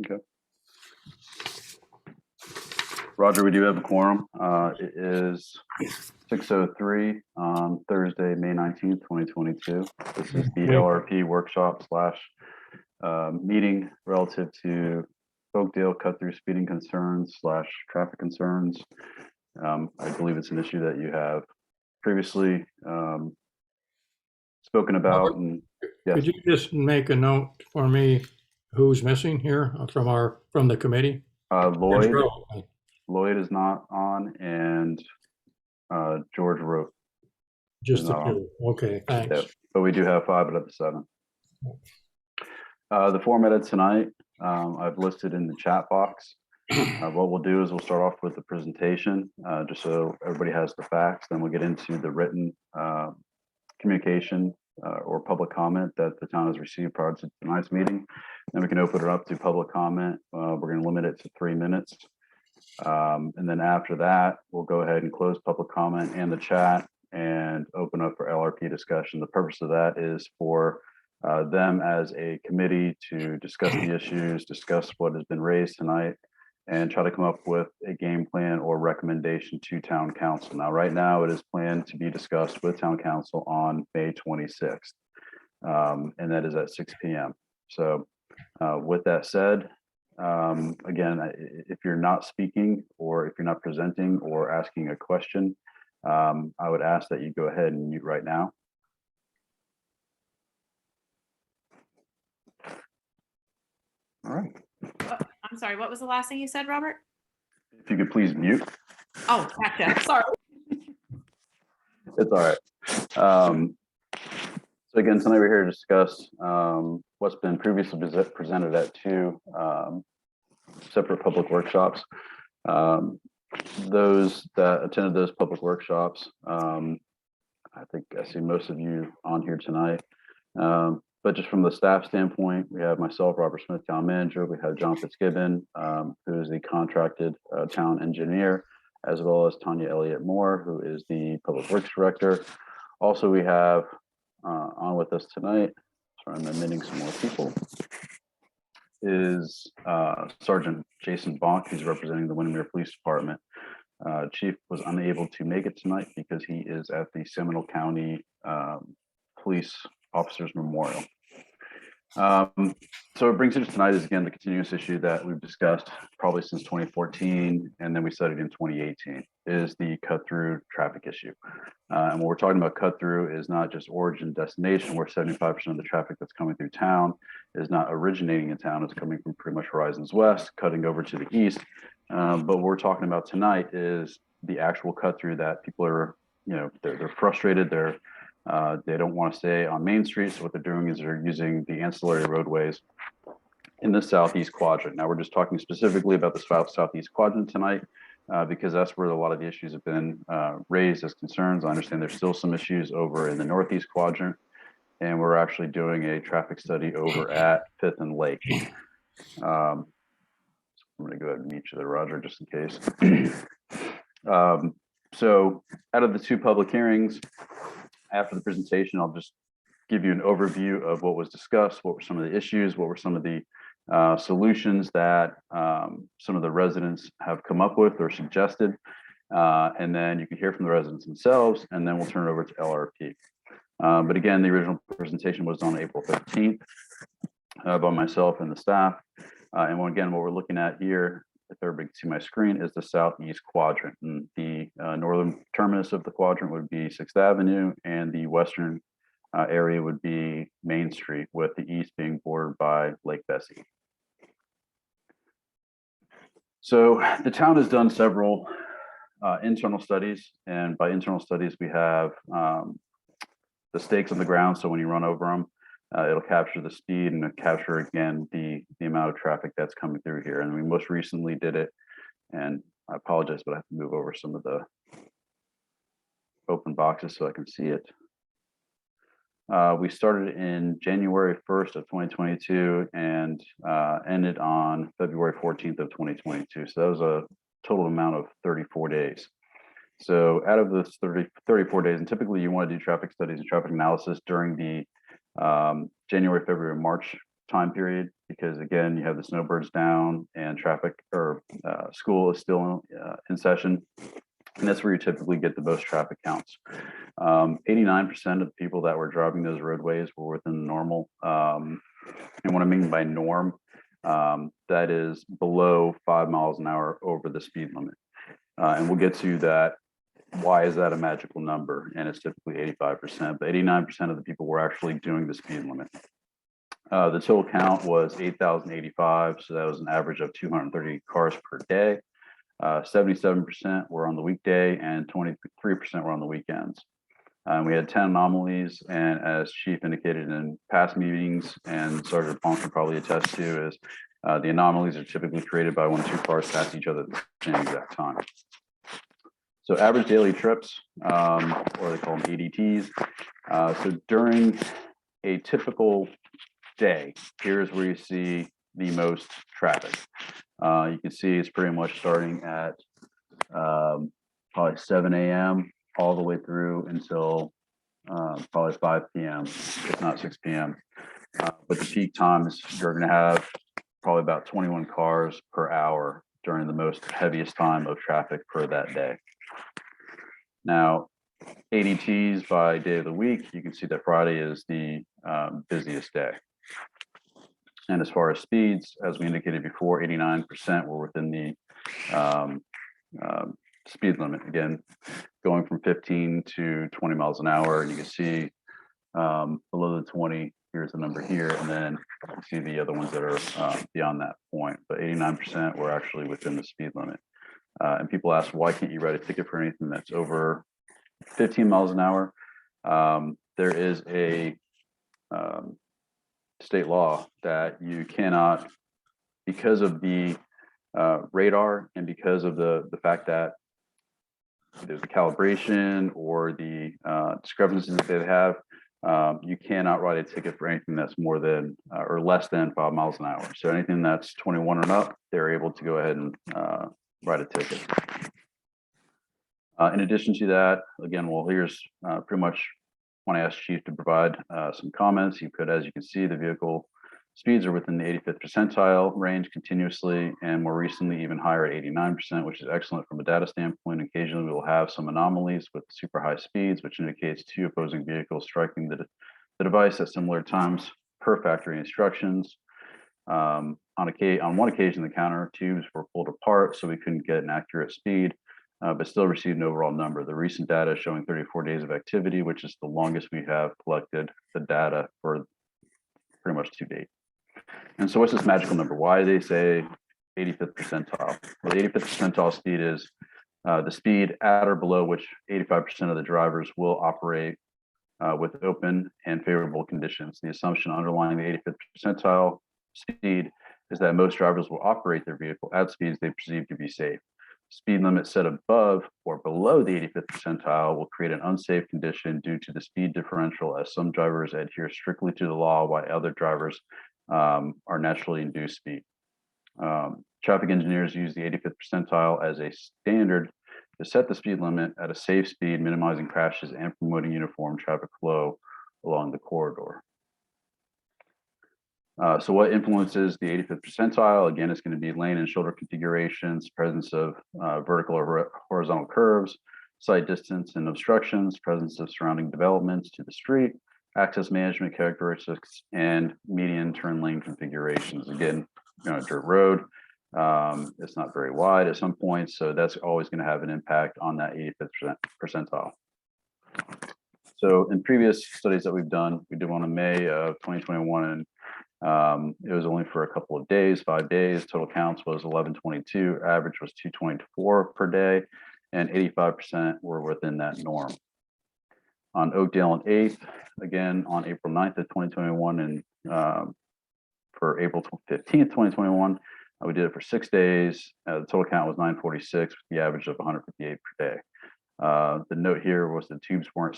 Okay. Roger, we do have a quorum. It is 6:03 on Thursday, May 19th, 2022. This is the LRP workshop slash meeting relative to Oakdale cut-through speeding concerns slash traffic concerns. I believe it's an issue that you have previously spoken about. And yes. Could you just make a note for me who's missing here from the committee? Lloyd is not on, and George wrote. Just the two. Okay, thanks. Yeah, but we do have 5 out of the 7. The format of tonight, I've listed in the chat box. What we'll do is we'll start off with the presentation, just so everybody has the facts. Then we'll get into the written communication or public comment that the town has received prior to tonight's meeting. Then we can open it up to public comment. We're going to limit it to 3 minutes. And then after that, we'll go ahead and close public comment and the chat and open up for LRP discussion. The purpose of that is for them as a committee to discuss the issues, discuss what has been raised tonight, and try to come up with a game plan or recommendation to town council. Now, right now, it is planned to be discussed with town council on May 26th, and that is at 6 p.m. So with that said, again, if you're not speaking or if you're not presenting or asking a question, I would ask that you go ahead and mute right now. All right. I'm sorry, what was the last thing you said, Robert? If you could please mute. Oh, gotcha. Sorry. It's all right. So again, tonight we're here to discuss what's been previously presented at 2 separate public workshops. Those that attended those public workshops, I think I see most of you on here tonight. But just from the staff standpoint, we have myself, Robert Smith, town manager. We have John Fitzgibbon, who is the contracted town engineer, as well as Tanya Elliott Moore, who is the public works director. Also, we have on with us tonight, sorry, I'm admitting some more people, is Sergeant Jason Bonk, who's representing the Windermere Police Department. Chief was unable to make it tonight because he is at the Seminole County Police Officers Memorial. So it brings us tonight is again the continuous issue that we've discussed probably since 2014, and then we studied in 2018, is the cut-through traffic issue. And what we're talking about cut-through is not just origin destination, where 75% of the traffic that's coming through town is not originating in town, it's coming from pretty much Horizons West, cutting over to the east. But what we're talking about tonight is the actual cut-through that people are, they're frustrated, they don't want to stay on Main Street. So what they're doing is they're using the ancillary roadways in the southeast quadrant. Now we're just talking specifically about the southeast quadrant tonight, because that's where a lot of the issues have been raised as concerns. I understand there's still some issues over in the northeast quadrant, and we're actually doing a traffic study over at 5th and Lake. I'm going to go ahead and meet you there, Roger, just in case. So out of the 2 public hearings, after the presentation, I'll just give you an overview of what was discussed, what were some of the issues, what were some of the solutions that some of the residents have come up with or suggested. And then you can hear from the residents themselves, and then we'll turn it over to LRP. But again, the original presentation was on April 15th by myself and the staff. And again, what we're looking at here, if everybody can see my screen, is the southeast quadrant. And the northern terminus of the quadrant would be 6th Avenue, and the western area would be Main Street, with the east being bordered by Lake Bessie. So the town has done several internal studies, and by internal studies, we have the stakes on the ground. So when you run over them, it'll capture the speed and capture again the amount of traffic that's coming through here. And we most recently did it, and I apologize, but I have to move over some of the open boxes so I can see it. We started in January 1st of 2022 and ended on February 14th of 2022. So that was a total amount of 34 days. So out of those 34 days, and typically you want to do traffic studies and traffic analysis during the January, February, March time period, because again, you have the snowbirds down and traffic or school is still in session. And that's where you typically get the most traffic counts. 89% of the people that were driving those roadways were within the normal. And what I mean by norm, that is below 5 miles an hour over the speed limit. And we'll get to that. Why is that a magical number? And it's typically 85%, but 89% of the people were actually doing the speed limit. The total count was 8,085, so that was an average of 230 cars per day. 77% were on the weekday and 23% were on the weekends. We had 10 anomalies, and as Chief indicated in past meetings, and Sergeant Ponk can probably attest to, is the anomalies are typically created by when two cars pass each other at the same exact time. So average daily trips, or they call them ADTs. So during a typical day, here's where you see the most traffic. You can see it's pretty much starting at probably 7 a.m. all the way through until probably 5 p.m., if not 6 p.m. But the peak times, you're going to have probably about 21 cars per hour during the most heaviest time of traffic for that day. Now, ADTs by day of the week, you can see that Friday is the busiest day. And as far as speeds, as we indicated before, 89% were within the speed limit. Again, going from 15 to 20 miles an hour, and you can see below the 20, here's the number here, and then you see the other ones that are beyond that point. But 89% were actually within the speed limit. And people ask, why can't you write a ticket for anything that's over 15 miles an hour? There is a state law that you cannot, because of the radar and because of the fact that there's a calibration or the discrepancies that they have, you cannot write a ticket for anything that's more than or less than 5 miles an hour. So anything that's 21 and up, they're able to go ahead and write a ticket. In addition to that, again, well, here's pretty much when I asked Chief to provide some comments. He could, as you can see, the vehicle speeds are within the 85th percentile range continuously, and more recently even higher at 89%, which is excellent from a data standpoint. Occasionally we will have some anomalies with super high speeds, which indicates two opposing vehicles striking the device at similar times per factory instructions. On one occasion, the counter tubes were pulled apart, so we couldn't get an accurate speed, but still received an overall number. The recent data is showing 34 days of activity, which is the longest we have collected the data for pretty much to date. And so what's this magical number? Why do they say 85th percentile? Well, the 85th percentile speed is the speed at or below which 85% of the drivers will operate with open and favorable conditions. The assumption underlying the 85th percentile speed is that most drivers will operate their vehicle at speeds they perceive to be safe. Speed limits set above or below the 85th percentile will create an unsafe condition due to the speed differential, as some drivers adhere strictly to the law while other drivers are naturally induced speed. Traffic engineers use the 85th percentile as a standard to set the speed limit at a safe speed, minimizing crashes and promoting uniform traffic flow along the corridor. So what influences the 85th percentile? Again, it's going to be lane and shoulder configurations, presence of vertical or horizontal curves, sight distance and obstructions, presence of surrounding developments to the street, access management characteristics, and median turn lane configurations. Again, dirt road, it's not very wide at some points, so that's always going to have an impact on that 85th percentile. So in previous studies that we've done, we did one in May of 2021, and it was only for a couple of days, 5 days. Total counts was 1122, average was 224 per day, and 85% were within that norm. On Oakdale and 8th, again on April 9th of 2021, and for April 15th, 2021, we did it for 6 days. The total count was 946, with the average of 158 per day. The note here was the tubes were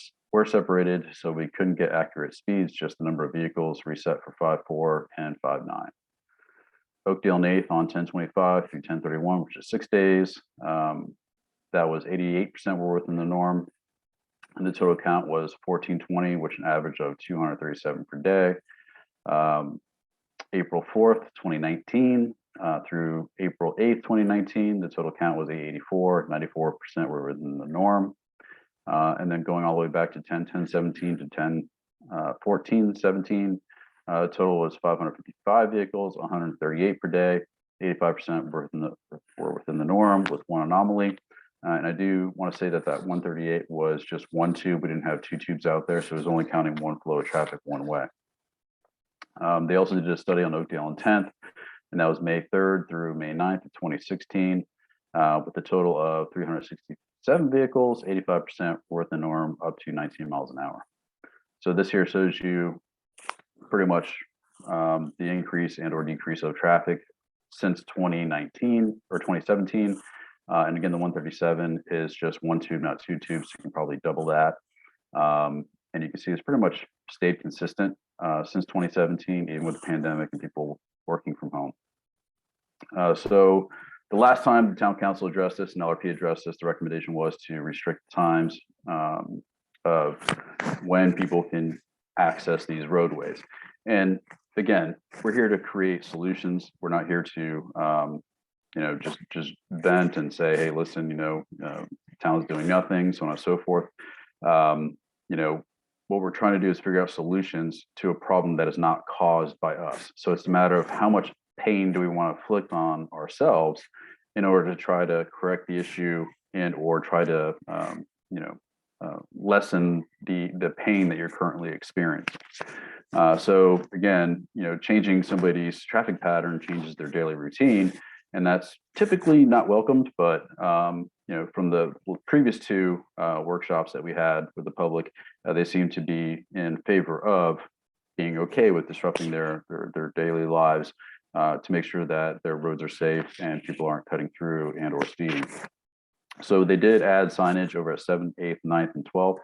separated, so we couldn't get accurate speeds, just the number of vehicles reset for 5.4 and 5.9. Oakdale and 8th on 1025 through 1031, which is 6 days. That was 88% were within the norm. And the total count was 1420, which an average of 237 per day. April 4th, 2019 through April 8th, 2019, the total count was 884, 94% were within the norm. And then going all the way back to 10/10/17 to 10/14/17, total was 555 vehicles, 138 per day, 85% were within the norm with one anomaly. And I do want to say that 138 was just one tube. We didn't have two tubes out there, so it was only counting one flow of traffic one way. They also did a study on Oakdale on 10th, and that was May 3rd through May 9th of 2016, with a total of 367 vehicles, 85% were within the norm, up to 19 miles an hour. So this here shows you pretty much the increase and or decrease of traffic since 2019 or 2017. And again, the 137 is just one tube, not two tubes. So you can probably double that. And you can see it's pretty much stayed consistent since 2017, even with the pandemic and people working from home. So the last time the town council addressed this and LRP addressed this, the recommendation was to restrict the times of when people can access these roadways. And again, we're here to create solutions. We're not here to just vent and say, hey, listen, town's doing nothing, so on and so forth. What we're trying to do is figure out solutions to a problem that is not caused by us. So it's a matter of how much pain do we want to inflict on ourselves in order to try to correct the issue and or try to lessen the pain that you're currently experiencing. So again, changing somebody's traffic pattern changes their daily routine, and that's typically not welcomed. But from the previous two workshops that we had with the public, they seem to be in favor of being okay with disrupting their daily lives to make sure that their roads are safe and people aren't cutting through and or speeding. So they did add signage over at 7th, 8th, 9th, and 12th.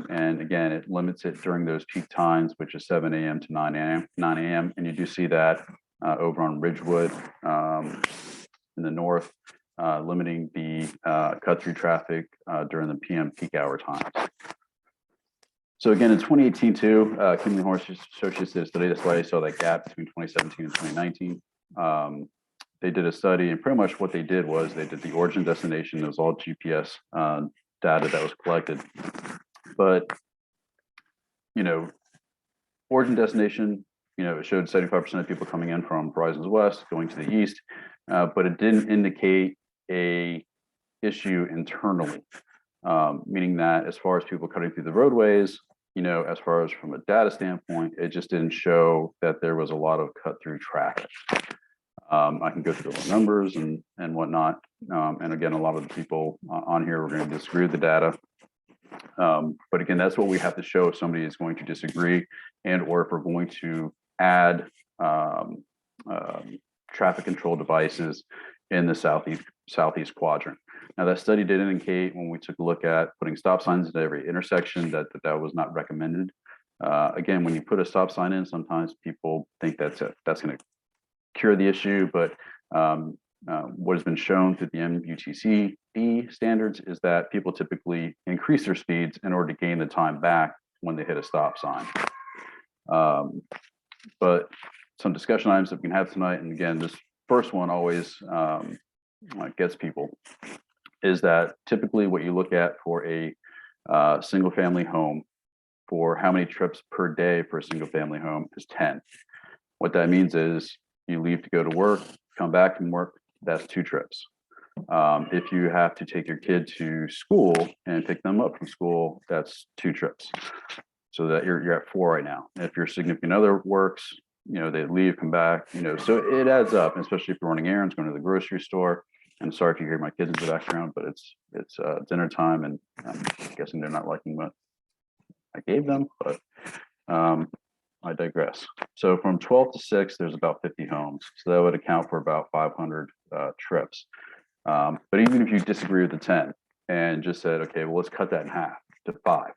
And again, it limits it during those peak times, which is 7 a.m. to 9 a.m. And you do see that over on Ridgewood in the north, limiting the cut through traffic during the PM peak hour times. So again, in 2018 too, Kimley Horse Associates did a study. That's why I saw that gap between 2017 and 2019. They did a study, and pretty much what they did was they did the origin destination. It was all GPS data that was collected. But, origin destination, it showed 75% of people coming in from Horizons West going to the east, but it didn't indicate a issue internally, meaning that as far as people cutting through the roadways, as far as from a data standpoint, it just didn't show that there was a lot of cut through traffic. I can go through the numbers and whatnot. And again, a lot of the people on here are going to disagree with the data. But again, that's what we have to show if somebody is going to disagree and or if we're going to add traffic control devices in the southeast quadrant. Now, that study did indicate when we took a look at putting stop signs at every intersection that was not recommended. Again, when you put a stop sign in, sometimes people think that's going to cure the issue, but what has been shown through the MUTCD standards is that people typically increase their speeds in order to gain the time back when they hit a stop sign. But some discussion items that we can have tonight, and again, this first one always gets people, is that typically what you look at for a single family home, for how many trips per day for a single family home is 10. What that means is you leave to go to work, come back from work, that's 2 trips. If you have to take your kid to school and pick them up from school, that's 2 trips. So that you're at 4 right now. If your significant other works, they leave, come back, so it adds up, especially if you're running errands, going to the grocery store. And sorry if you hear my kids in the background, but it's dinner time, and I'm guessing they're not liking what I gave them, but I digress. So from 12 to 6, there's about 50 homes. So that would account for about 500 trips. But even if you disagree with the 10 and just said, okay, well, let's cut that in half to 5.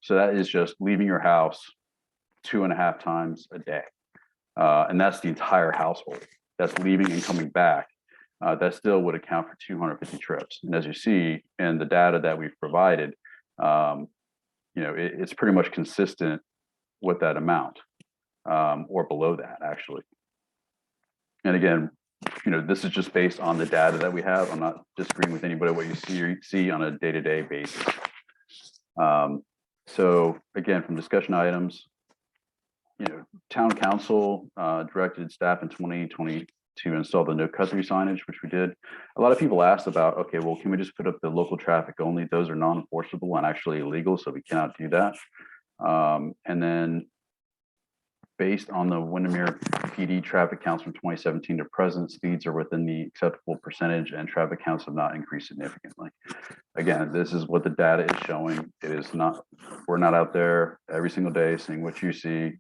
So that is just leaving your house 2.5 times a day. And that's the entire household. That's leaving and coming back. That still would account for 250 trips. And as you see in the data that we've provided, it's pretty much consistent with that amount. or below that, actually. And again, this is just based on the data that we have. I'm not disagreeing with anybody what you see on a day-to-day basis. So again, from discussion items, town council directed staff in 2020 to install the no cut-through signage, which we did. A lot of people asked about, okay, well, can we just put up the local traffic only? Those are non-enforceable and actually illegal, so we cannot do that. And then based on the Windermere PD traffic counts from 2017 to present, speeds are within the acceptable percentage and traffic counts have not increased significantly. Again, this is what the data is showing. It is not, we're not out there every single day seeing what you see.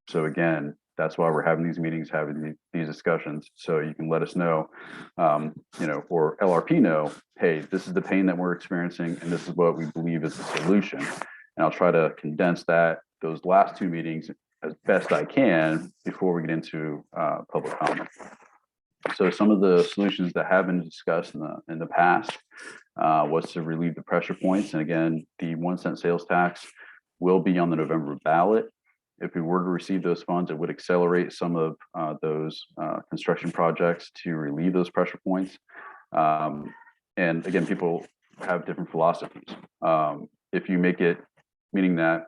So again, that's why we're having these meetings, having these discussions, so you can let us know, or LRP know, hey, this is the pain that we're experiencing, and this is what we believe is the solution. And I'll try to condense those last two meetings as best I can before we get into public comment. So some of the solutions that have been discussed in the past was to relieve the pressure points. And again, the 1 cent sales tax will be on the November ballot. If we were to receive those funds, it would accelerate some of those construction projects to relieve those pressure points. And again, people have different philosophies. If you make it, meaning that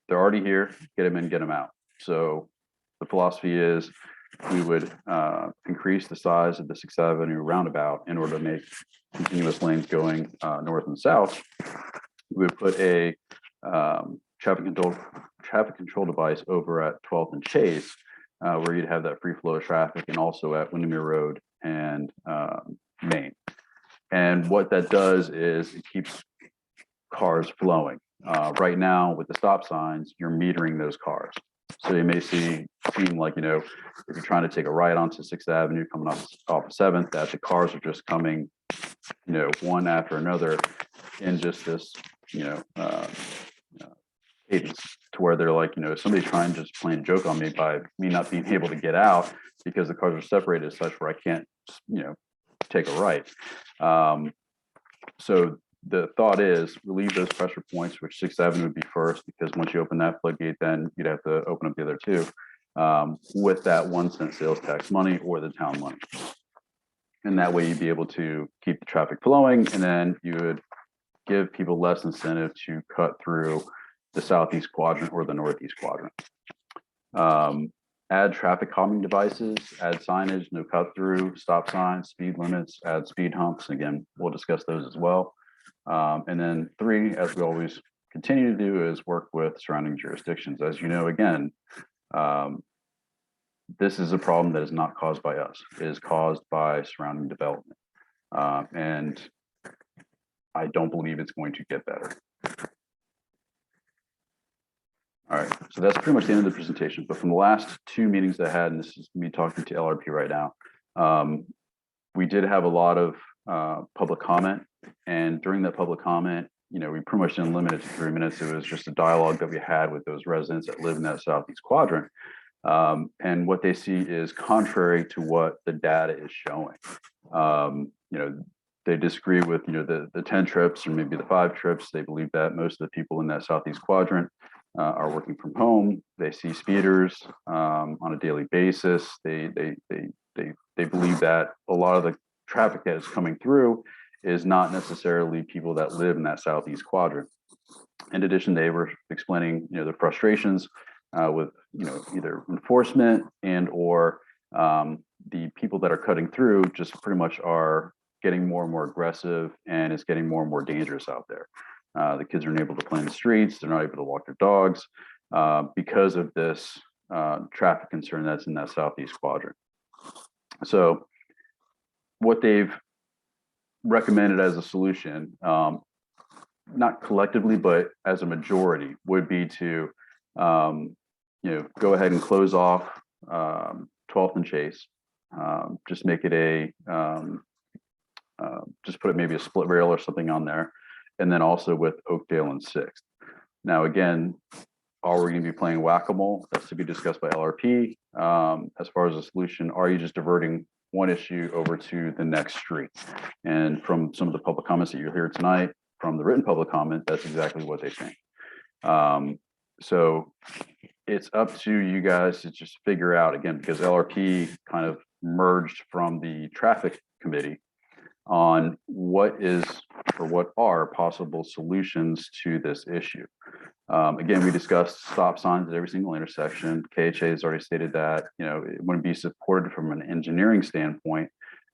they're already here, get them in, get them out. So the philosophy is we would increase the size of the 6th Avenue roundabout in order to make continuous lanes going north and south. We would put a traffic control device over at 12th and Chase, where you'd have that free flow of traffic, and also at Windermere Road and Main. And what that does is it keeps cars flowing. Right now with the stop signs, you're metering those cars. So you may seem like, if you're trying to take a right onto 6th Avenue coming off of 7th, that the cars are just coming, one after another in just this, cadence, to where they're like, somebody trying just playing a joke on me by me not being able to get out because the cars are separated as such where I can't, take a right. So the thought is relieve those pressure points, which 6th Avenue would be first, because once you open that floodgate, then you'd have to open up the other two with that 1 cent sales tax money or the town money. And that way you'd be able to keep the traffic flowing, and then you would give people less incentive to cut through the southeast quadrant or the northeast quadrant. Add traffic calming devices, add signage, no cut through, stop signs, speed limits, add speed humps. Again, we'll discuss those as well. And then 3, as we always continue to do, is work with surrounding jurisdictions. As you know, again, this is a problem that is not caused by us. It is caused by surrounding development. And I don't believe it's going to get better. All right, so that's pretty much the end of the presentation. But from the last 2 meetings I had, and this is me talking to LRP right now, we did have a lot of public comment. And during that public comment, we pretty much didn't limit it to 3 minutes. It was just a dialogue that we had with those residents that live in that southeast quadrant. And what they see is contrary to what the data is showing. They disagree with, the 10 trips or maybe the 5 trips. They believe that most of the people in that southeast quadrant are working from home. They see speeders on a daily basis. They believe that a lot of the traffic that is coming through is not necessarily people that live in that southeast quadrant. In addition, they were explaining, the frustrations with, either enforcement and or the people that are cutting through just pretty much are getting more and more aggressive, and it's getting more and more dangerous out there. The kids are unable to play in the streets. They're not able to walk their dogs because of this traffic concern that's in that southeast quadrant. So what they've recommended as a solution, not collectively, but as a majority, would be to go ahead and close off 12th and Chase. Just make it just put maybe a split rail or something on there. And then also with Oakdale and 6th. Now, again, are we going to be playing whack-a-mole? That's to be discussed by LRP. As far as a solution, are you just diverting one issue over to the next street? And from some of the public comments that you'll hear tonight, from the written public comment, that's exactly what they think. So it's up to you guys to just figure out, again, because LRP kind of merged from the traffic committee on what is or what are possible solutions to this issue. Again, we discussed stop signs at every single intersection. KHA has already stated that, you know, it wouldn't be supported from an engineering standpoint.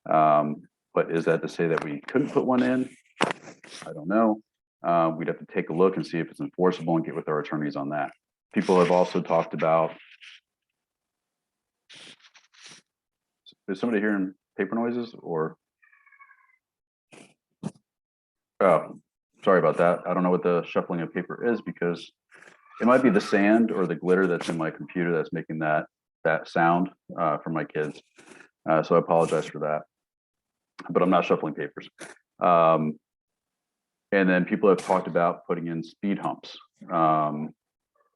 But is that to say that we couldn't put one in? I don't know. We'd have to take a look and see if it's enforceable and get with our attorneys on that. People have also talked about, is somebody hearing paper noises or? Oh, sorry about that. I don't know what the shuffling of paper is because it might be the sand or the glitter that's in my computer that's making that sound for my kids. So I apologize for that, but I'm not shuffling papers. And then people have talked about putting in speed humps.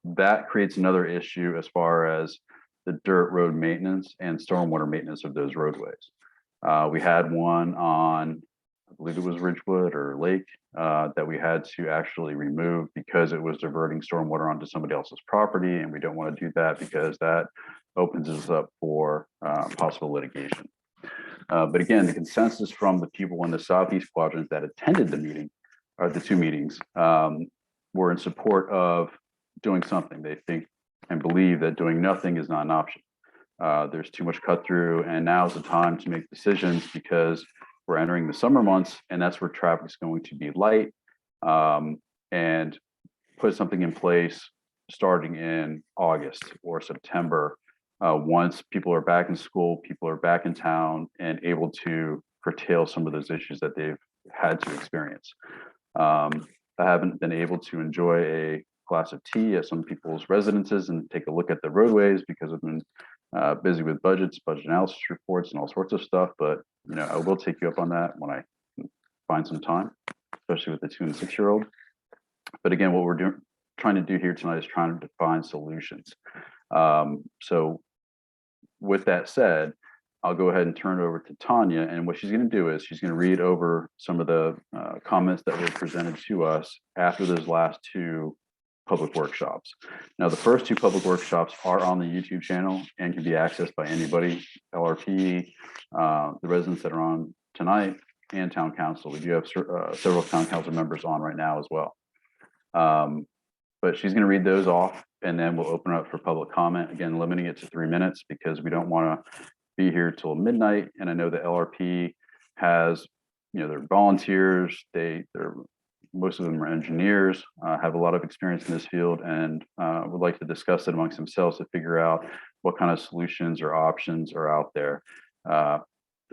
That creates another issue as far as the dirt road maintenance and stormwater maintenance of those roadways. We had one on, I believe it was Ridgewood or Lake, that we had to actually remove because it was diverting stormwater onto somebody else's property, and we don't want to do that because that opens us up for possible litigation. But again, the consensus from the people in the Southeast Quadrant that attended the meeting, or the two meetings, were in support of doing something. They think and believe that doing nothing is not an option. There's too much cut through, and now's the time to make decisions because we're entering the summer months, and that's where traffic is going to be light, and put something in place starting in August or September. Once people are back in school, people are back in town and able to curtail some of those issues that they've had to experience. I haven't been able to enjoy a glass of tea at some people's residences and take a look at the roadways because I've been busy with budget analysis reports and all sorts of stuff. But you know, I will take you up on that when I find some time, especially with the 2 and 6-year-old. But again, what we're trying to do here tonight is trying to find solutions. So with that said, I'll go ahead and turn it over to Tanya, and what she's going to do is she's going to read over some of the comments that were presented to us after those last 2 public workshops. Now, the first 2 public workshops are on the YouTube channel and can be accessed by anybody, LRP, the residents that are on tonight, and town council. We do have several town council members on right now as well. But she's going to read those off, and then we'll open up for public comment, again, limiting it to 3 minutes because we don't want to be here till midnight. And I know that LRP has, you know, they're volunteers, they're most of them are engineers, have a lot of experience in this field, and would like to discuss it amongst themselves to figure out what kind of solutions or options are out there to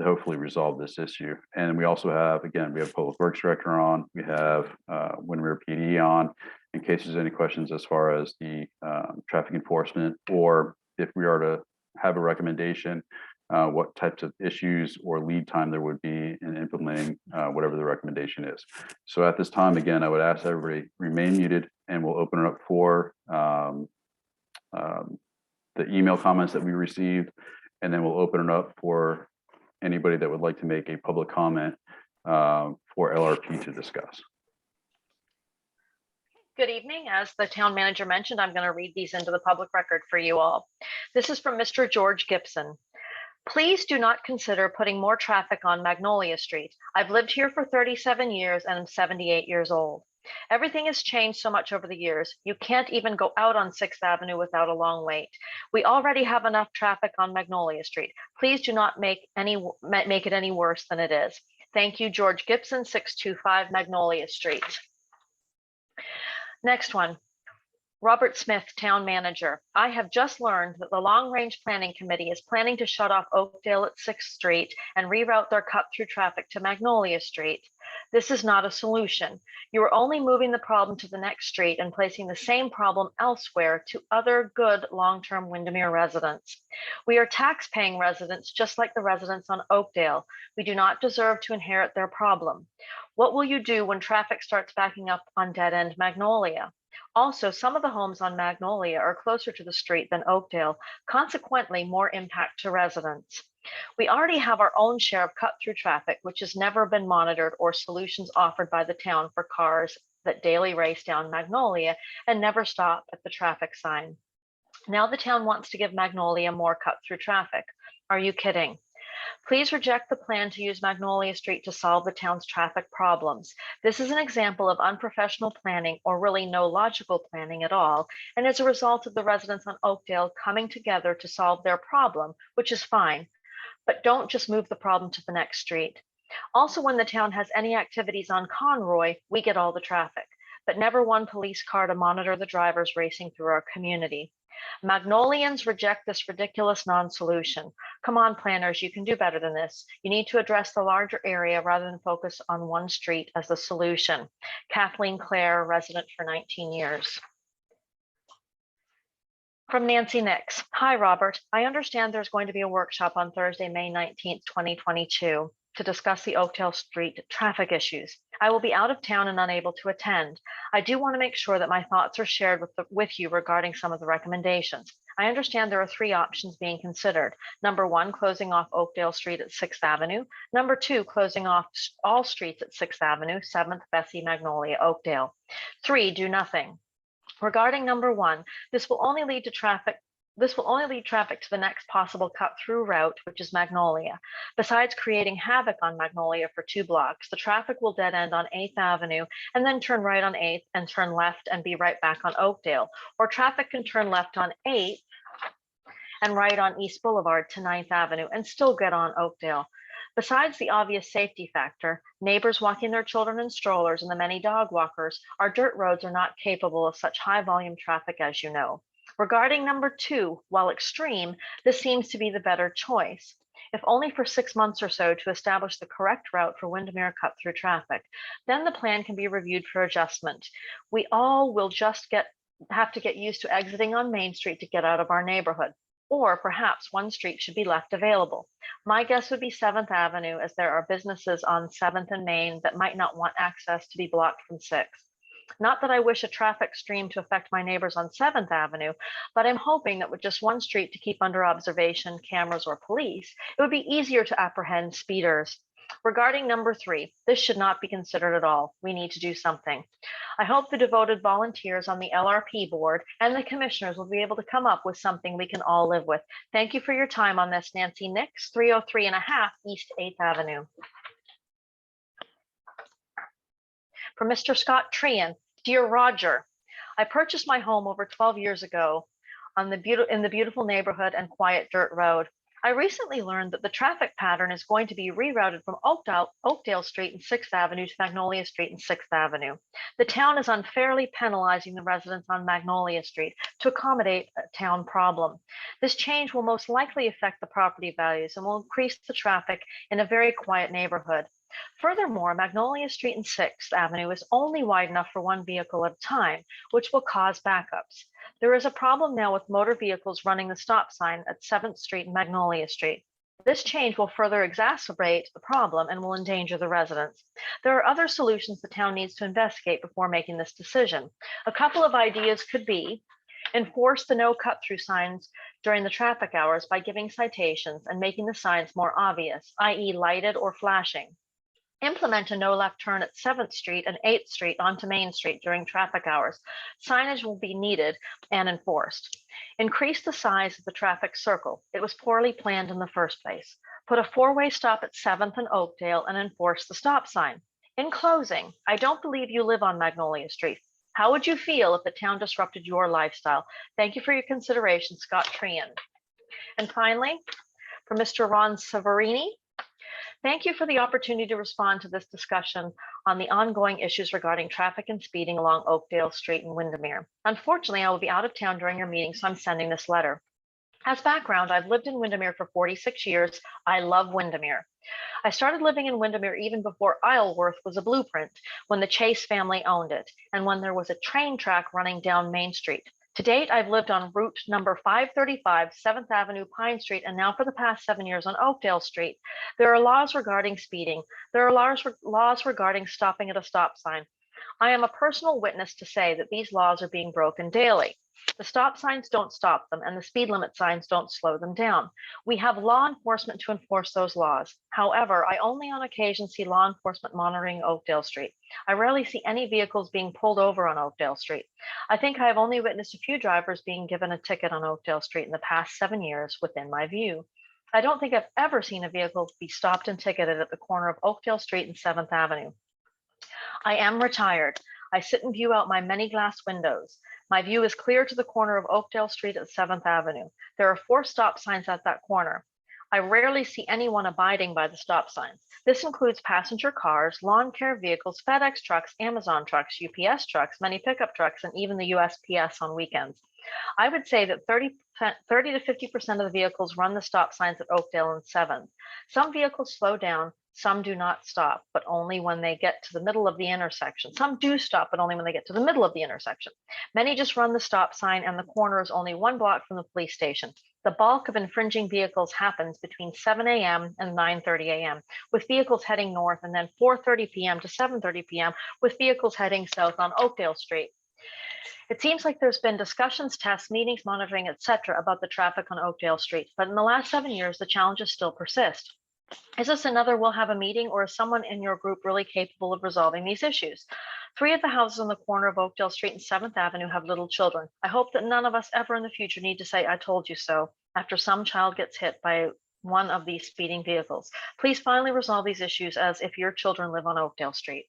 hopefully resolve this issue. And we also have, again, we have Public Works Director on, we have Windermere PD on, in case there's any questions as far as the traffic enforcement, or if we are to have a recommendation, what types of issues or lead time there would be in implementing whatever the recommendation is. So at this time, again, I would ask everybody remain muted, and we'll open it up for the email comments that we received, and then we'll open it up for anybody that would like to make a public comment for LRP to discuss. Good evening. As the town manager mentioned, I'm going to read these into the public record for you all. This is from Mr. George Gibson. Please do not consider putting more traffic on Magnolia Street. I've lived here for 37 years and I'm 78 years old. Everything has changed so much over the years. You can't even go out on 6th Avenue without a long wait. We already have enough traffic on Magnolia Street. Please do not make it any worse than it is. Thank you, George Gibson, 625 Magnolia Street. Next one. Robert Smith, Town Manager. I have just learned that the Long Range Planning Committee is planning to shut off Oakdale at 6th Street and reroute their cut-through traffic to Magnolia Street. This is not a solution. You are only moving the problem to the next street and placing the same problem elsewhere to other good long-term Windermere residents. We are tax-paying residents just like the residents on Oakdale. We do not deserve to inherit their problem. What will you do when traffic starts backing up on dead-end Magnolia? Also, some of the homes on Magnolia are closer to the street than Oakdale, consequently more impact to residents. We already have our own share of cut-through traffic, which has never been monitored, or solutions offered by the town for cars that daily race down Magnolia and never stop at the traffic sign. Now the town wants to give Magnolia more cut-through traffic. Are you kidding? Please reject the plan to use Magnolia Street to solve the town's traffic problems. This is an example of unprofessional planning, or really no logical planning at all, and is a result of the residents on Oakdale coming together to solve their problem, which is fine, but don't just move the problem to the next street. Also, when the town has any activities on Conroy, we get all the traffic, but never one police car to monitor the drivers racing through our community. Magnolians reject this ridiculous non-solution. Come on, planners, you can do better than this. You need to address the larger area rather than focus on one street as the solution. Kathleen Clare, resident for 19 years. From Nancy Nix. Hi, Robert. I understand there's going to be a workshop on Thursday, May 19th, 2022 to discuss the Oakdale Street traffic issues. I will be out of town and unable to attend. I do want to make sure that my thoughts are shared with you regarding some of the recommendations. I understand there are 3 options being considered. Number 1, closing off Oakdale Street at 6th Avenue. Number 2, closing off all streets at 6th Avenue, 7th, Bessie, Magnolia, Oakdale. 3, do nothing. Regarding number 1, this will only lead traffic to the next possible cut-through route, which is Magnolia. Besides creating havoc on Magnolia for 2 blocks, the traffic will dead end on 8th Avenue and then turn right on 8th and turn left and be right back on Oakdale. Or traffic can turn left on 8th and right on East Boulevard to 9th Avenue and still get on Oakdale. Besides the obvious safety factor, neighbors walking their children in strollers and the many dog walkers, our dirt roads are not capable of such high volume traffic, as you know. Regarding number 2, while extreme, this seems to be the better choice, if only for 6 months or so, to establish the correct route for Windermere cut-through traffic. Then the plan can be reviewed for adjustment. We all will just have to get used to exiting on Main Street to get out of our neighborhood. Or perhaps one street should be left available. My guess would be 7th Avenue, as there are businesses on 7th and Main that might not want access to be blocked from 6th. Not that I wish a traffic stream to affect my neighbors on 7th Avenue, but I'm hoping that with just one street to keep under observation, cameras, or police, it would be easier to apprehend speeders. Regarding number 3, this should not be considered at all. We need to do something. I hope the devoted volunteers on the LRP board and the commissioners will be able to come up with something we can all live with. Thank you for your time on this. Nancy Nix, 303 and a half East 8th Avenue. For Mr. Scott Trian, dear Roger, I purchased my home over 12 years ago in the beautiful neighborhood and quiet dirt road. I recently learned that the traffic pattern is going to be rerouted from Oakdale Street and 6th Avenue to Magnolia Street and 6th Avenue. The town is unfairly penalizing the residents on Magnolia Street to accommodate a town problem. This change will most likely affect the property values and will increase the traffic in a very quiet neighborhood. Furthermore, Magnolia Street and 6th Avenue is only wide enough for one vehicle at a time, which will cause backups. There is a problem now with motor vehicles running the stop sign at 7th Street and Magnolia Street. This change will further exacerbate the problem and will endanger the residents. There are other solutions the town needs to investigate before making this decision. A couple of ideas could be: enforce the no cut-through signs during the traffic hours by giving citations and making the signs more obvious, i.e. lighted or flashing. Implement a no left turn at 7th Street and 8th Street onto Main Street during traffic hours. Signage will be needed and enforced. Increase the size of the traffic circle. It was poorly planned in the first place. Put a 4-way stop at 7th and Oakdale and enforce the stop sign. In closing, I don't believe you live on Magnolia Street. How would you feel if the town disrupted your lifestyle? Thank you for your consideration, Scott Trian. And finally, for Mr. Ron Severini, thank you for the opportunity to respond to this discussion on the ongoing issues regarding traffic and speeding along Oakdale Street in Windermere. Unfortunately, I will be out of town during your meeting, so I'm sending this letter. As background, I've lived in Windermere for 46 years. I love Windermere. I started living in Windermere even before Isleworth was a blueprint, when the Chase family owned it, and when there was a train track running down Main Street. To date, I've lived on route number 535, 7th Avenue, Pine Street, and now for the past 7 years on Oakdale Street. There are laws regarding speeding. There are laws regarding stopping at a stop sign. I am a personal witness to say that these laws are being broken daily. The stop signs don't stop them, and the speed limit signs don't slow them down. We have law enforcement to enforce those laws. However, I only on occasion see law enforcement monitoring Oakdale Street. I rarely see any vehicles being pulled over on Oakdale Street. I think I have only witnessed a few drivers being given a ticket on Oakdale Street in the past 7 years within my view. I don't think I've ever seen a vehicle be stopped and ticketed at the corner of Oakdale Street and 7th Avenue. I am retired. I sit and view out my many glass windows. My view is clear to the corner of Oakdale Street at 7th Avenue. There are 4 stop signs at that corner. I rarely see anyone abiding by the stop signs. This includes passenger cars, lawn care vehicles, FedEx trucks, Amazon trucks, UPS trucks, many pickup trucks, and even the USPS on weekends. I would say that 30 to 50% of the vehicles run the stop signs at Oakdale and 7th. Some vehicles slow down, some do not stop, but only when they get to the middle of the intersection. Some do stop, but only when they get to the middle of the intersection. Many just run the stop sign, and the corner is only 1 block from the police station. The bulk of infringing vehicles happens between 7 a.m. and 9:30 a.m., with vehicles heading north, and then 4:30 p.m. to 7:30 p.m., with vehicles heading south on Oakdale Street. It seems like there's been discussions, tests, meetings, monitoring, etc., about the traffic on Oakdale Street, but in the last 7 years, the challenges still persist. Is this another we'll have a meeting, or is someone in your group really capable of resolving these issues? 3 of the houses on the corner of Oakdale Street and 7th Avenue have little children. I hope that none of us ever in the future need to say, "I told you so," after some child gets hit by one of these speeding vehicles. Please finally resolve these issues as if your children live on Oakdale Street.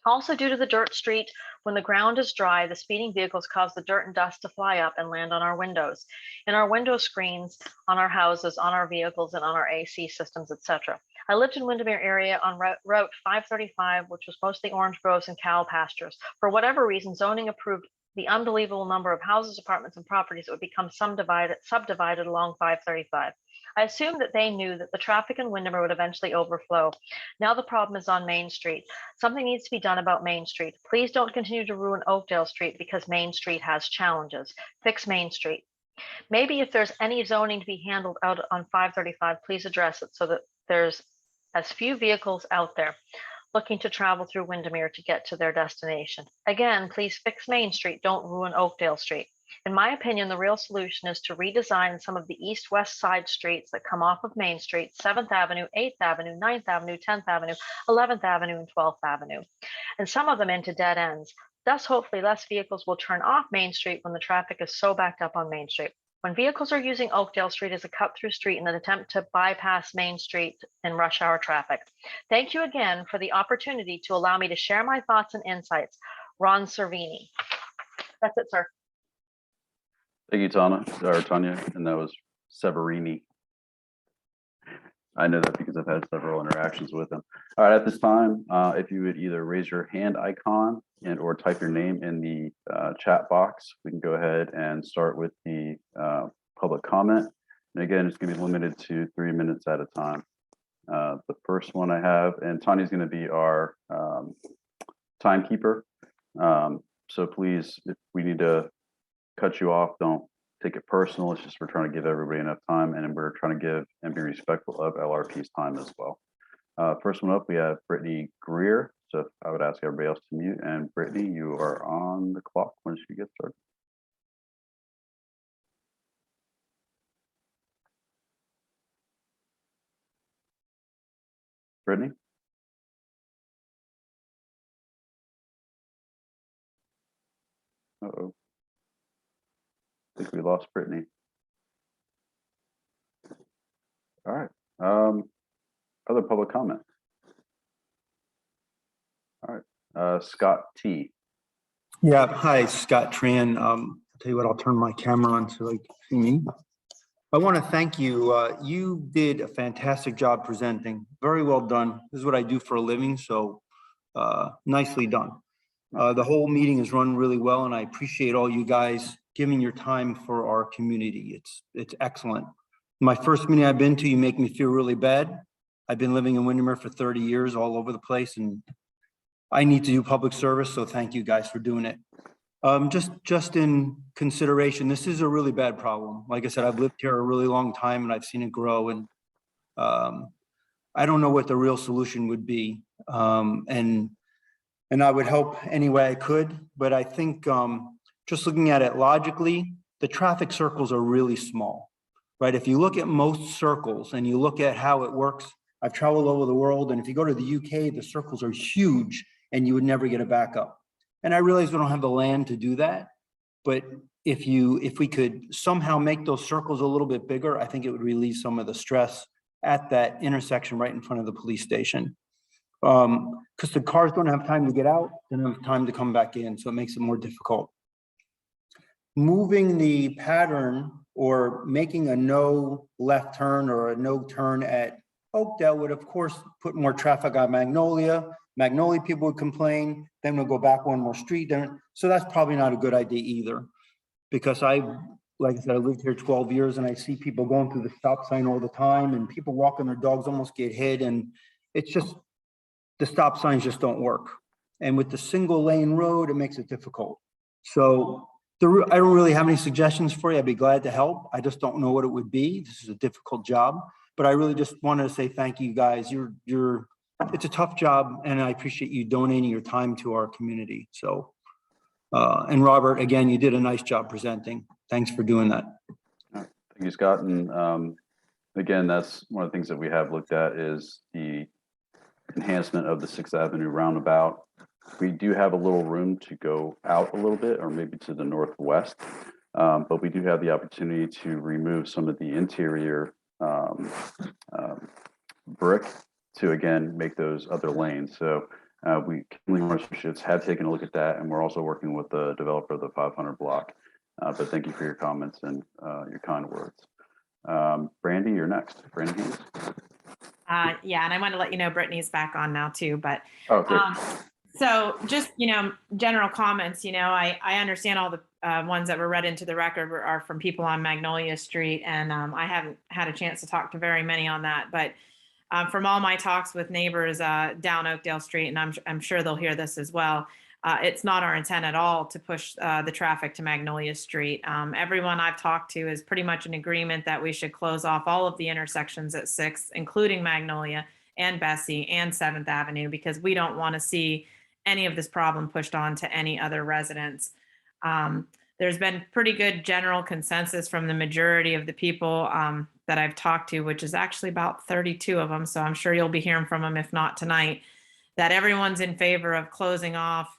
Also, due to the dirt street, when the ground is dry, the speeding vehicles cause the dirt and dust to fly up and land on our windows, in our window screens, on our houses, on our vehicles, and on our AC systems, etc. I lived in Windermere area on Route 535, which was mostly orange groves and cow pastures. For whatever reason, zoning approved the unbelievable number of houses, apartments, and properties that would become subdivided along 535. I assumed that they knew that the traffic in Windermere would eventually overflow. Now the problem is on Main Street. Something needs to be done about Main Street. Please don't continue to ruin Oakdale Street because Main Street has challenges. Fix Main Street. Maybe if there's any zoning to be handled out on 535, please address it so that there's as few vehicles out there looking to travel through Windermere to get to their destination. Again, please fix Main Street. Don't ruin Oakdale Street. In my opinion, the real solution is to redesign some of the east-west side streets that come off of Main Street, 7th Avenue, 8th Avenue, 9th Avenue, 10th Avenue, 11th Avenue, and 12th Avenue, and some of them into dead ends. Thus, hopefully, less vehicles will turn off Main Street when the traffic is so backed up on Main Street. When vehicles are using Oakdale Street as a cut-through street in an attempt to bypass Main Street in rush hour traffic. Thank you again for the opportunity to allow me to share my thoughts and insights. Ron Cervini. That's it, sir. Thank you, Tanya, and that was Severini. I know that because I've had several interactions with him. All right, at this time, if you would either raise your hand icon and or type your name in the chat box, we can go ahead and start with the public comment. And again, it's going to be limited to 3 minutes at a time. The first one I have, and Tanya's going to be our timekeeper. So please, if we need to cut you off, don't take it personal. It's just we're trying to give everybody enough time, and we're trying to give and be respectful of LRP's time as well. First one up, we have Brittany Greer. So I would ask everybody else to mute. And Brittany, you are on the clock once you get started. Brittany? Uh-oh. I think we lost Brittany. All right. Other public comment. All right. Scott T. Yeah, hi, Scott Tran. I'll tell you what, I'll turn my camera on so you can see me. I want to thank you. You did a fantastic job presenting. Very well done. This is what I do for a living, so nicely done. The whole meeting is run really well, and I appreciate all you guys giving your time for our community. It's excellent. My first meeting I've been to, you make me feel really bad. I've been living in Windermere for 30 years all over the place, and I need to do public service, so thank you guys for doing it. Just in consideration, this is a really bad problem. Like I said, I've lived here a really long time and I've seen it grow, and I don't know what the real solution would be. And I would help any way I could, but I think just looking at it logically, the traffic circles are really small, right? If you look at most circles and you look at how it works, I've traveled all over the world, and if you go to the UK, the circles are huge and you would never get a backup. And I realize we don't have the land to do that, but if we could somehow make those circles a little bit bigger, I think it would relieve some of the stress at that intersection right in front of the police station. Because the cars don't have time to get out, they don't have time to come back in, so it makes it more difficult. Moving the pattern or making a no left turn or a no turn at Oakdale would of course put more traffic on Magnolia. Magnolia people would complain, then we'll go back one more street. So that's probably not a good idea either. Because like I said, I lived here 12 years and I see people going through the stop sign all the time, and people walking their dogs almost get hit, and it's just, the stop signs just don't work. And with the single lane road, it makes it difficult. So I don't really have any suggestions for you. I'd be glad to help. I just don't know what it would be. This is a difficult job, but I really just wanted to say thank you guys. It's a tough job, and I appreciate you donating your time to our community. So, and Robert, again, you did a nice job presenting. Thanks for doing that. Thank you, Scott. And again, that's one of the things that we have looked at is the enhancement of the 6th Avenue roundabout. We do have a little room to go out a little bit, or maybe to the northwest, but we do have the opportunity to remove some of the interior brick to, again, make those other lanes. So we have taken a look at that, and we're also working with the developer of the 500 block. But thank you for your comments and your kind words. Brandy, you're next. Brandy Haynes. Yeah, and I want to let you know Brittany's back on now too, but Okay. so just, general comments, I understand all the ones that were read into the record are from people on Magnolia Street, and I haven't had a chance to talk to very many on that, but from all my talks with neighbors down Oakdale Street, and I'm sure they'll hear this as well, it's not our intent at all to push the traffic to Magnolia Street. Everyone I've talked to is pretty much in agreement that we should close off all of the intersections at 6th, including Magnolia and Bessie and 7th Avenue, because we don't want to see any of this problem pushed on to any other residents. There's been pretty good general consensus from the majority of the people that I've talked to, which is actually about 32 of them. So I'm sure you'll be hearing from them, if not tonight, that everyone's in favor of closing off,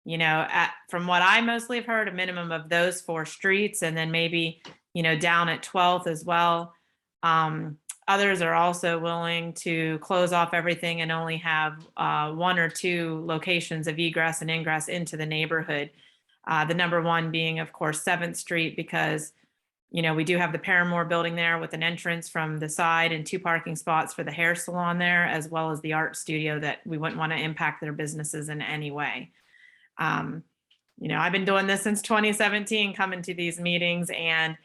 from what I mostly have heard, a minimum of those 4 streets, and then maybe, down at 12th as well. Others are also willing to close off everything and only have 1 or 2 locations of egress and ingress into the neighborhood. The number one being, of course, 7th Street, because, we do have the Paramore building there with an entrance from the side and 2 parking spots for the hair salon there, as well as the art studio that we wouldn't want to impact their businesses in any way. I've been doing this since 2017, coming to these meetings, and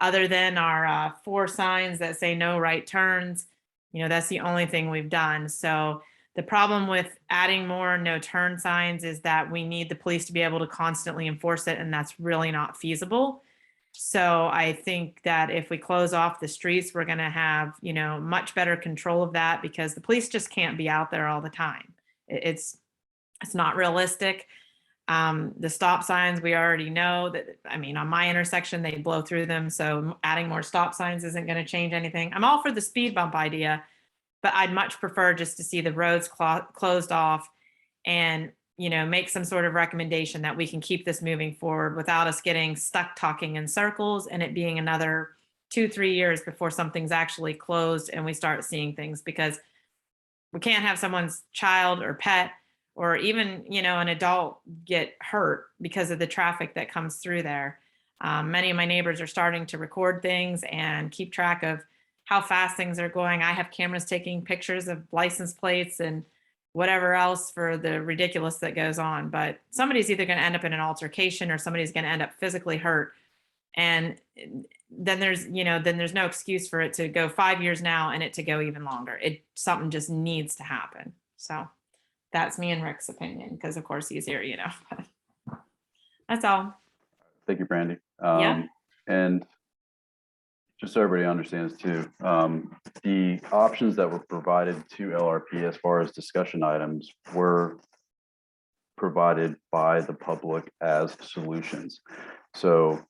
other than our 4 signs that say no right turns, that's the only thing we've done. So the problem with adding more no turn signs is that we need the police to be able to constantly enforce it, and that's really not feasible. So I think that if we close off the streets, we're going to have, much better control of that, because the police just can't be out there all the time. It's not realistic. The stop signs, we already know that, on my intersection, they blow through them. So adding more stop signs isn't going to change anything. I'm all for the speed bump idea, but I'd much prefer just to see the roads closed off and, make some sort of recommendation that we can keep this moving forward without us getting stuck talking in circles and it being another 2-3 years before something's actually closed and we start seeing things, because we can't have someone's child or pet or even, an adult get hurt because of the traffic that comes through there. Many of my neighbors are starting to record things and keep track of how fast things are going. I have cameras taking pictures of license plates and whatever else for the ridiculous that goes on. But somebody's either going to end up in an altercation or somebody's going to end up physically hurt. And then there's no excuse for it to go 5 years now and it to go even longer. Something just needs to happen. So that's me and Rick's opinion, because of course he's here, but that's all. Thank you, Brandy. Yeah. And just so everybody understands too, the options that were provided to LRP as far as discussion items were provided by the public as solutions. So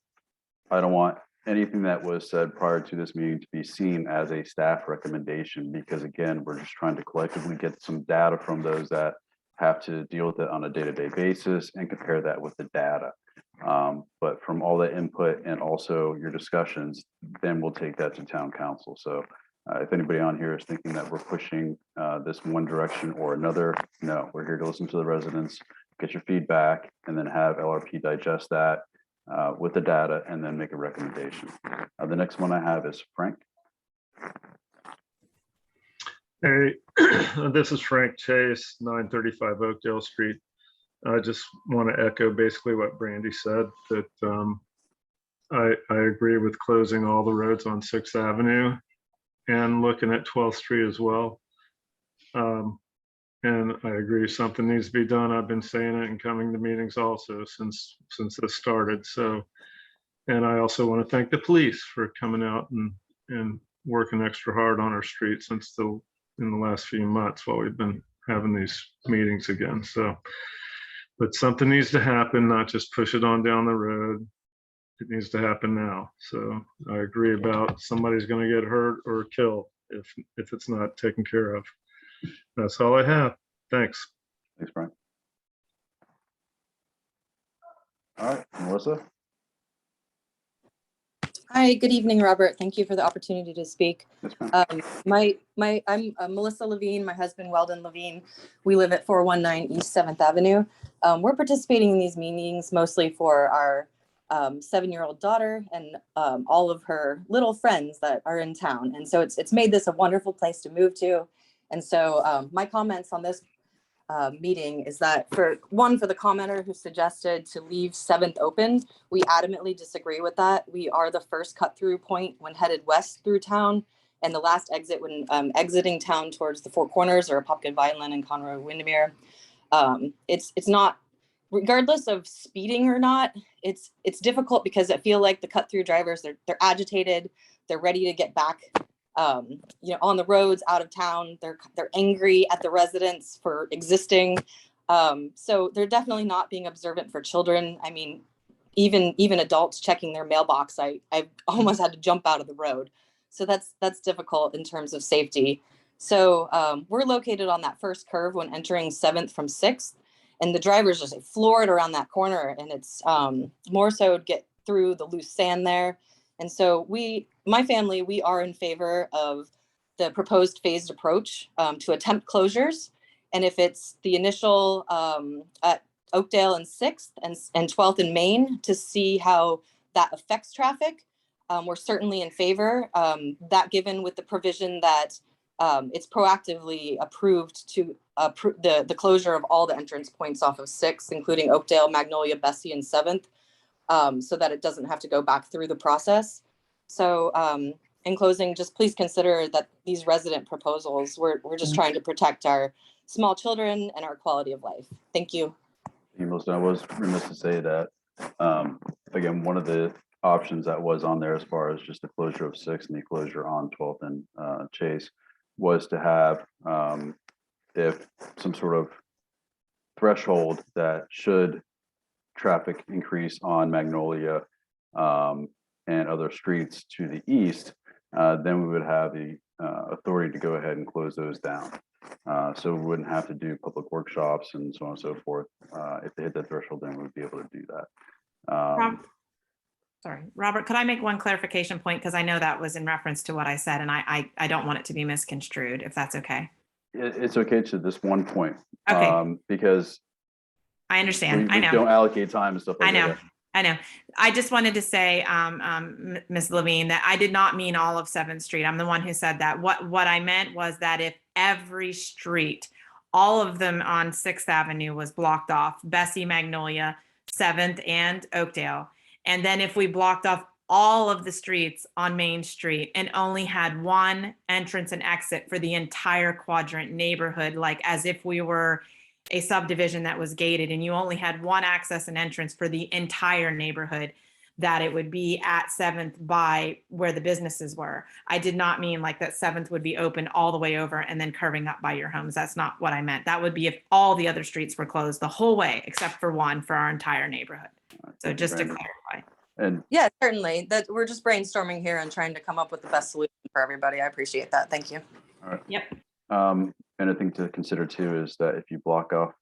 I don't want anything that was said prior to this meeting to be seen as a staff recommendation, because again, we're just trying to collectively get some data from those that have to deal with it on a day-to-day basis and compare that with the data. But from all the input and also your discussions, then we'll take that to town council. So if anybody on here is thinking that we're pushing this one direction or another, no, we're here to listen to the residents, get your feedback, and then have LRP digest that with the data and then make a recommendation. The next one I have is Frank. Hey, this is Frank Chase, 935 Oakdale Street. I just want to echo basically what Brandy said, that I agree with closing all the roads on 6th Avenue and looking at 12th Street as well. And I agree something needs to be done. I've been saying it and coming to meetings also since this started. So, and I also want to thank the police for coming out and working extra hard on our street in the last few months while we've been having these meetings again. So, but something needs to happen, not just push it on down the road. It needs to happen now. So I agree about somebody's going to get hurt or killed if it's not taken care of. That's all I have. Thanks. Thanks, Brian. All right, Melissa. Hi, good evening, Robert. Thank you for the opportunity to speak. Yes, ma'am. I'm Melissa Levine, my husband Weldon Levine. We live at 419 East 7th Avenue. We're participating in these meetings mostly for our 7-year-old daughter and all of her little friends that are in town. And so it's made this a wonderful place to move to. And so my comments on this meeting is that for the commenter who suggested to leave 7th open, we adamantly disagree with that. We are the first cut through point when headed west through town, and the last exit when exiting town towards the Four Corners or Popkin Vineland and Town of Windermere. It's not, regardless of speeding or not, it's difficult because I feel like the cut through drivers, they're agitated, they're ready to get back on the roads out of town. They're angry at the residents for existing. So they're definitely not being observant for children. I mean, even adults checking their mailbox, I almost had to jump out of the road. So that's difficult in terms of safety. So we're located on that first curve when entering 7th from 6th, and the drivers just floor it around that corner, and it's more so to get through the loose sand there. And so my family, we are in favor of the proposed phased approach to attempt closures. And if it's the initial at Oakdale and 6th and 12th in Maine to see how that affects traffic, we're certainly in favor. That given with the provision that it's proactively approved to the closure of all the entrance points off of 6th, including Oakdale, Magnolia, Bessie, and 7th. So that it doesn't have to go back through the process. So in closing, just please consider that these resident proposals, we're just trying to protect our small children and our quality of life. Thank you. I was remiss to say that, again, one of the options that was on there as far as just the closure of 6th and the closure on 12th and Chase was to have if some sort of threshold that should traffic increase on Magnolia and other streets to the east, then we would have the authority to go ahead and close those down. So we wouldn't have to do public workshops and so on and so forth. If they hit that threshold, then we'd be able to do that. Sorry, Robert, could I make one clarification point? Because I know that was in reference to what I said, and I don't want it to be misconstrued, if that's okay. It's okay to this one point. Okay. Because I understand. we I know. don't allocate time and stuff like that. I know. I just wanted to say, Ms. Levine, that I did not mean all of 7th Street. I'm the one who said that. What I meant was that if every street, all of them on 6th Avenue was blocked off, Bessie, Magnolia, 7th, and Oakdale. And then if we blocked off all of the streets on Main Street and only had one entrance and exit for the entire quadrant neighborhood, like as if we were a subdivision that was gated and you only had one access and entrance for the entire neighborhood, that it would be at 7th by where the businesses were. I did not mean like that 7th would be open all the way over and then curving up by your homes. That's not what I meant. That would be if all the other streets were closed the whole way, except for one for our entire neighborhood. So just to clarify. And Yeah, certainly. That we're just brainstorming here and trying to come up with the best solution for everybody. I appreciate that. Thank you. all right. Yep. And a thing to consider too is that if you block off,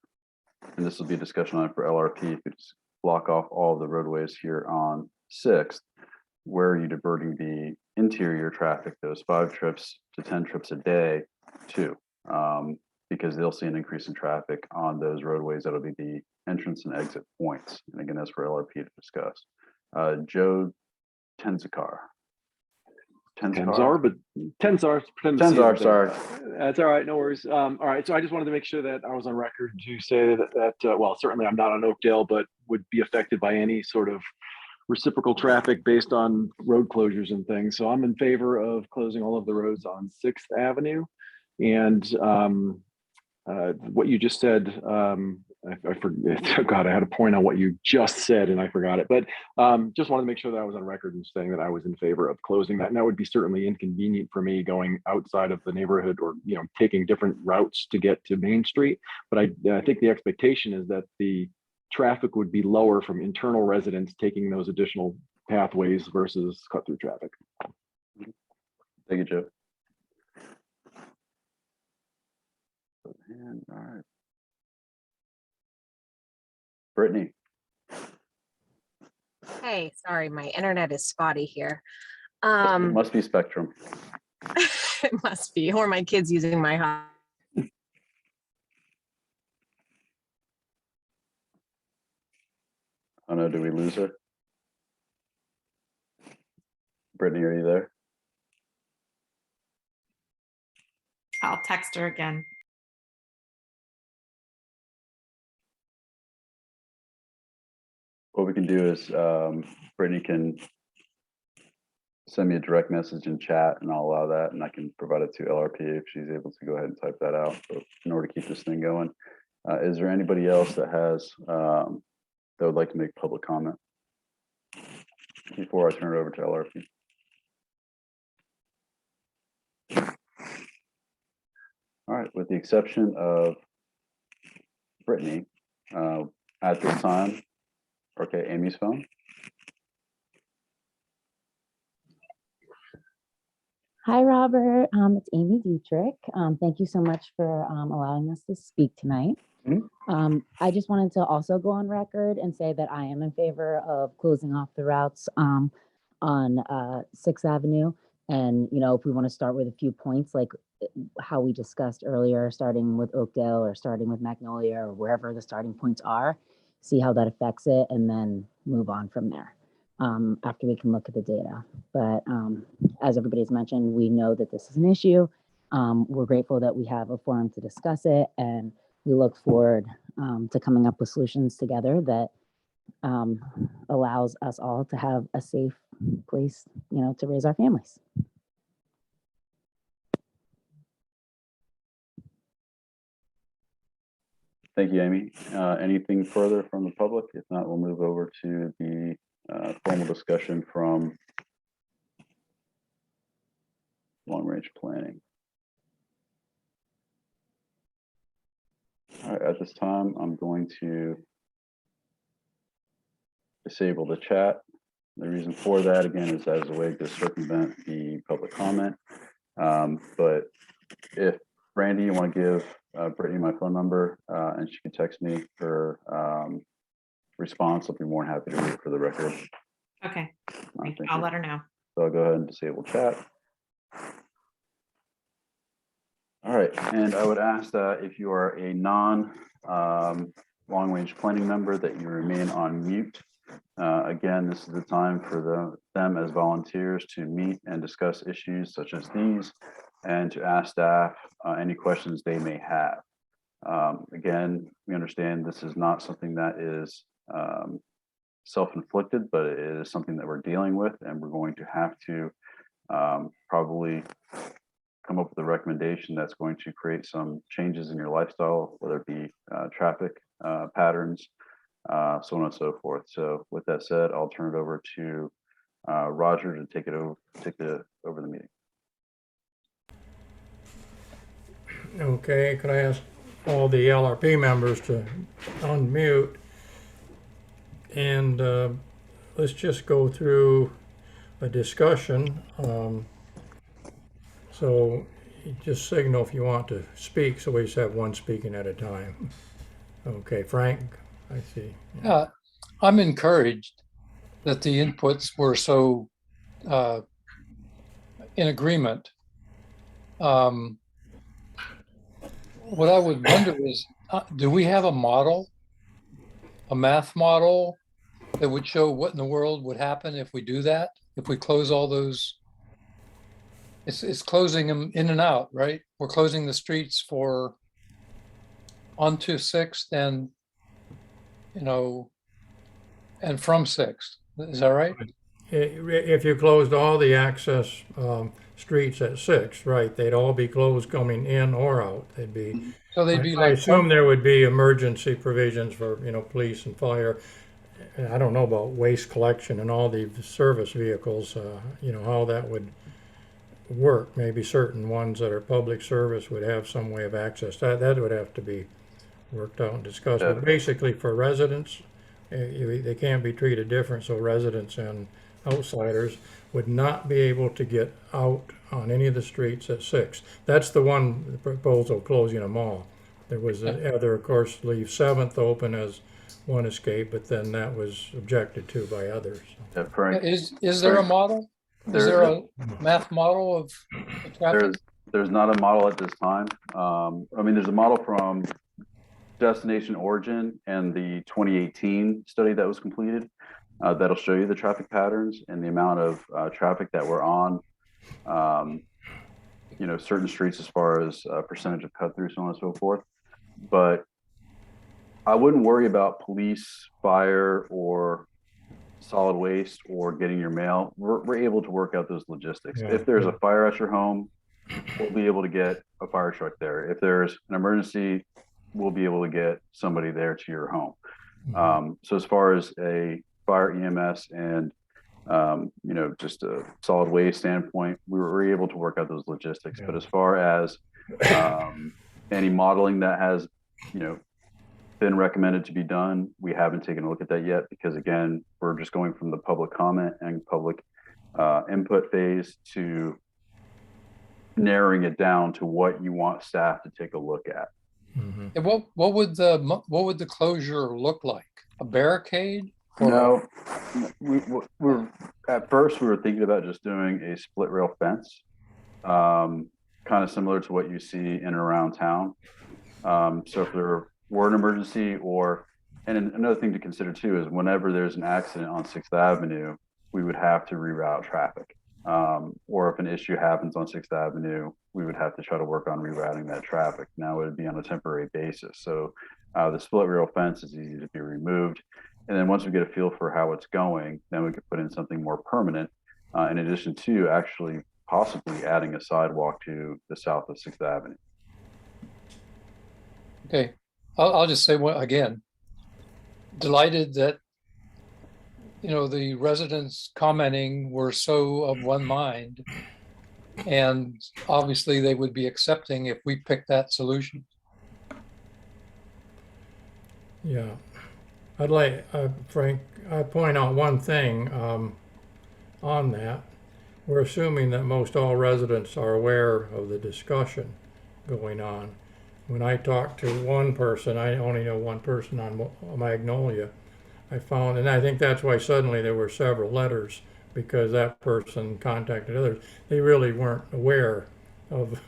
and this will be a discussion on it for LRP, if you just block off all the roadways here on 6th, where are you diverting the interior traffic, those 5 trips to 10 trips a day to? Because they'll see an increase in traffic on those roadways. That'll be the entrance and exit points. And again, that's for LRP to discuss. Joe Tenzar. Tenzar, but Tenzar. Tenzar, sorry. That's all right, no worries. All right, so I just wanted to make sure that I was on record to say that well, certainly I'm not on Oakdale, but would be affected by any sort of reciprocal traffic based on road closures and things. So I'm in favor of closing all of the roads on 6th Avenue. And what you just said, I forget, God, I had a point on what you just said and I forgot it, but just wanted to make sure that I was on record and saying that I was in favor of closing that. And that would be certainly inconvenient for me going outside of the neighborhood or, you know, taking different routes to get to Main Street. But I think the expectation is that the traffic would be lower from internal residents taking those additional pathways versus cut through traffic. Thank you, Joe. And all right. Brittany. Hey, sorry, my internet is spotty here. It must be Spectrum. It must be, or my kids using my hot. Oh no, did we lose her? Brittany, are you there? I'll text her again. What we can do is Brittany can send me a direct message in chat and I'll allow that and I can provide it to LRP if she's able to go ahead and type that out. But in order to keep this thing going, is there anybody else that has that would like to make public comment before I turn it over to LRP? All right, with the exception of Brittany, at this time, okay, Amy's phone. Hi, Robert. It's Amy Dietrich. Thank you so much for allowing us to speak tonight. I just wanted to also go on record and say that I am in favor of closing off the routes on 6th Avenue. And, you know, if we want to start with a few points, like how we discussed earlier, starting with Oakdale or starting with Magnolia or wherever the starting points are, see how that affects it, and then move on from there after we can look at the data. But as everybody's mentioned, we know that this is an issue. We're grateful that we have a forum to discuss it, and we look forward to coming up with solutions together that allows us all to have a safe place, you know, to raise our families. Thank you, Amy. Anything further from the public? If not, we'll move over to the formal discussion from long-range planning. All right, at this time, I'm going to disable the chat. The reason for that, again, is as a way to circumvent the public comment. But if Brandy, you want to give Brittany my phone number and she can text me her response, I'll be more than happy to read it for the record. Okay, I'll let her know. So I'll go ahead and disable chat. All right, and I would ask that if you are a long-range planning member that you remain on mute. Again, this is the time for them as volunteers to meet and discuss issues such as these and to ask staff any questions they may have. Again, we understand this is not something that is self-inflicted, but it is something that we're dealing with, and we're going to have to probably come up with a recommendation that's going to create some changes in your lifestyle, whether it be traffic patterns, so on and so forth. So with that said, I'll turn it over to Roger to take over the meeting. Okay, could I ask all the LRP members to unmute? And let's just go through a discussion. So you just signal if you want to speak, so we just have one speaking at a time. Okay, Frank, I see. I'm encouraged that the inputs were so in agreement. What I would wonder is, do we have a model, a math model that would show what in the world would happen if we do that? If we close all those, it's closing them in and out, right? We're closing the streets for onto 6th and, and from 6th. Is that right? If you closed all the access streets at 6, right, they'd all be closed coming in or out. They'd be. So they'd be I like. assume there would be emergency provisions for, police and fire. I don't know about waste collection and all the service vehicles, how that would work. Maybe certain ones that are public service would have some way of access. That would have to be worked out and discussed. But basically for residents, they can't be treated different. So residents and outsiders would not be able to get out on any of the streets at 6. That's the one proposal, closing them all. There was the other, of course, leave 7th open as one escape, but then that was objected to by others. Frank, Is there a model? Is there a math model of the traffic? There's not a model at this time. There's a model from Destination Origin and the 2018 study that was completed. That'll show you the traffic patterns and the amount of traffic that we're on, certain streets as far as percentage of cut through, so on and so forth. But I wouldn't worry about police, fire, or solid waste, or getting your mail. We're able to work out those logistics. Yeah. If there's a fire at your home, we'll be able to get a fire truck there. If there's an emergency, we'll be able to get somebody there to your home. So as far as a fire, EMS, and just a solid waste standpoint, we were able to work out those logistics. Yeah. But as far as any modeling that has been recommended to be done, we haven't taken a look at that yet, because again, we're just going from the public comment and public input phase to narrowing it down to what you want staff to take a look at. Mm-hmm. And what would the closure look like? A barricade? No, at first we were thinking about just doing a split rail fence, kind of similar to what you see in and around town. So if there were an emergency, and another thing to consider too is whenever there's an accident on 6th Avenue, we would have to reroute traffic. Or if an issue happens on 6th Avenue, we would have to try to work on rerouting that traffic. Now it would be on a temporary basis. So the split rail fence is easy to be removed. And then once we get a feel for how it's going, then we could put in something more permanent, in addition to actually possibly adding a sidewalk to the south of 6th Avenue. Okay, I'll just say again, delighted that, the residents commenting were so of one mind, and obviously they would be accepting if we picked that solution. Yeah. I'd like, Frank, I'd point out one thing on that. We're assuming that most all residents are aware of the discussion going on. When I talked to one person, I only know one person on Magnolia, I found, and I think that's why suddenly there were several letters, because that person contacted others. They really weren't aware of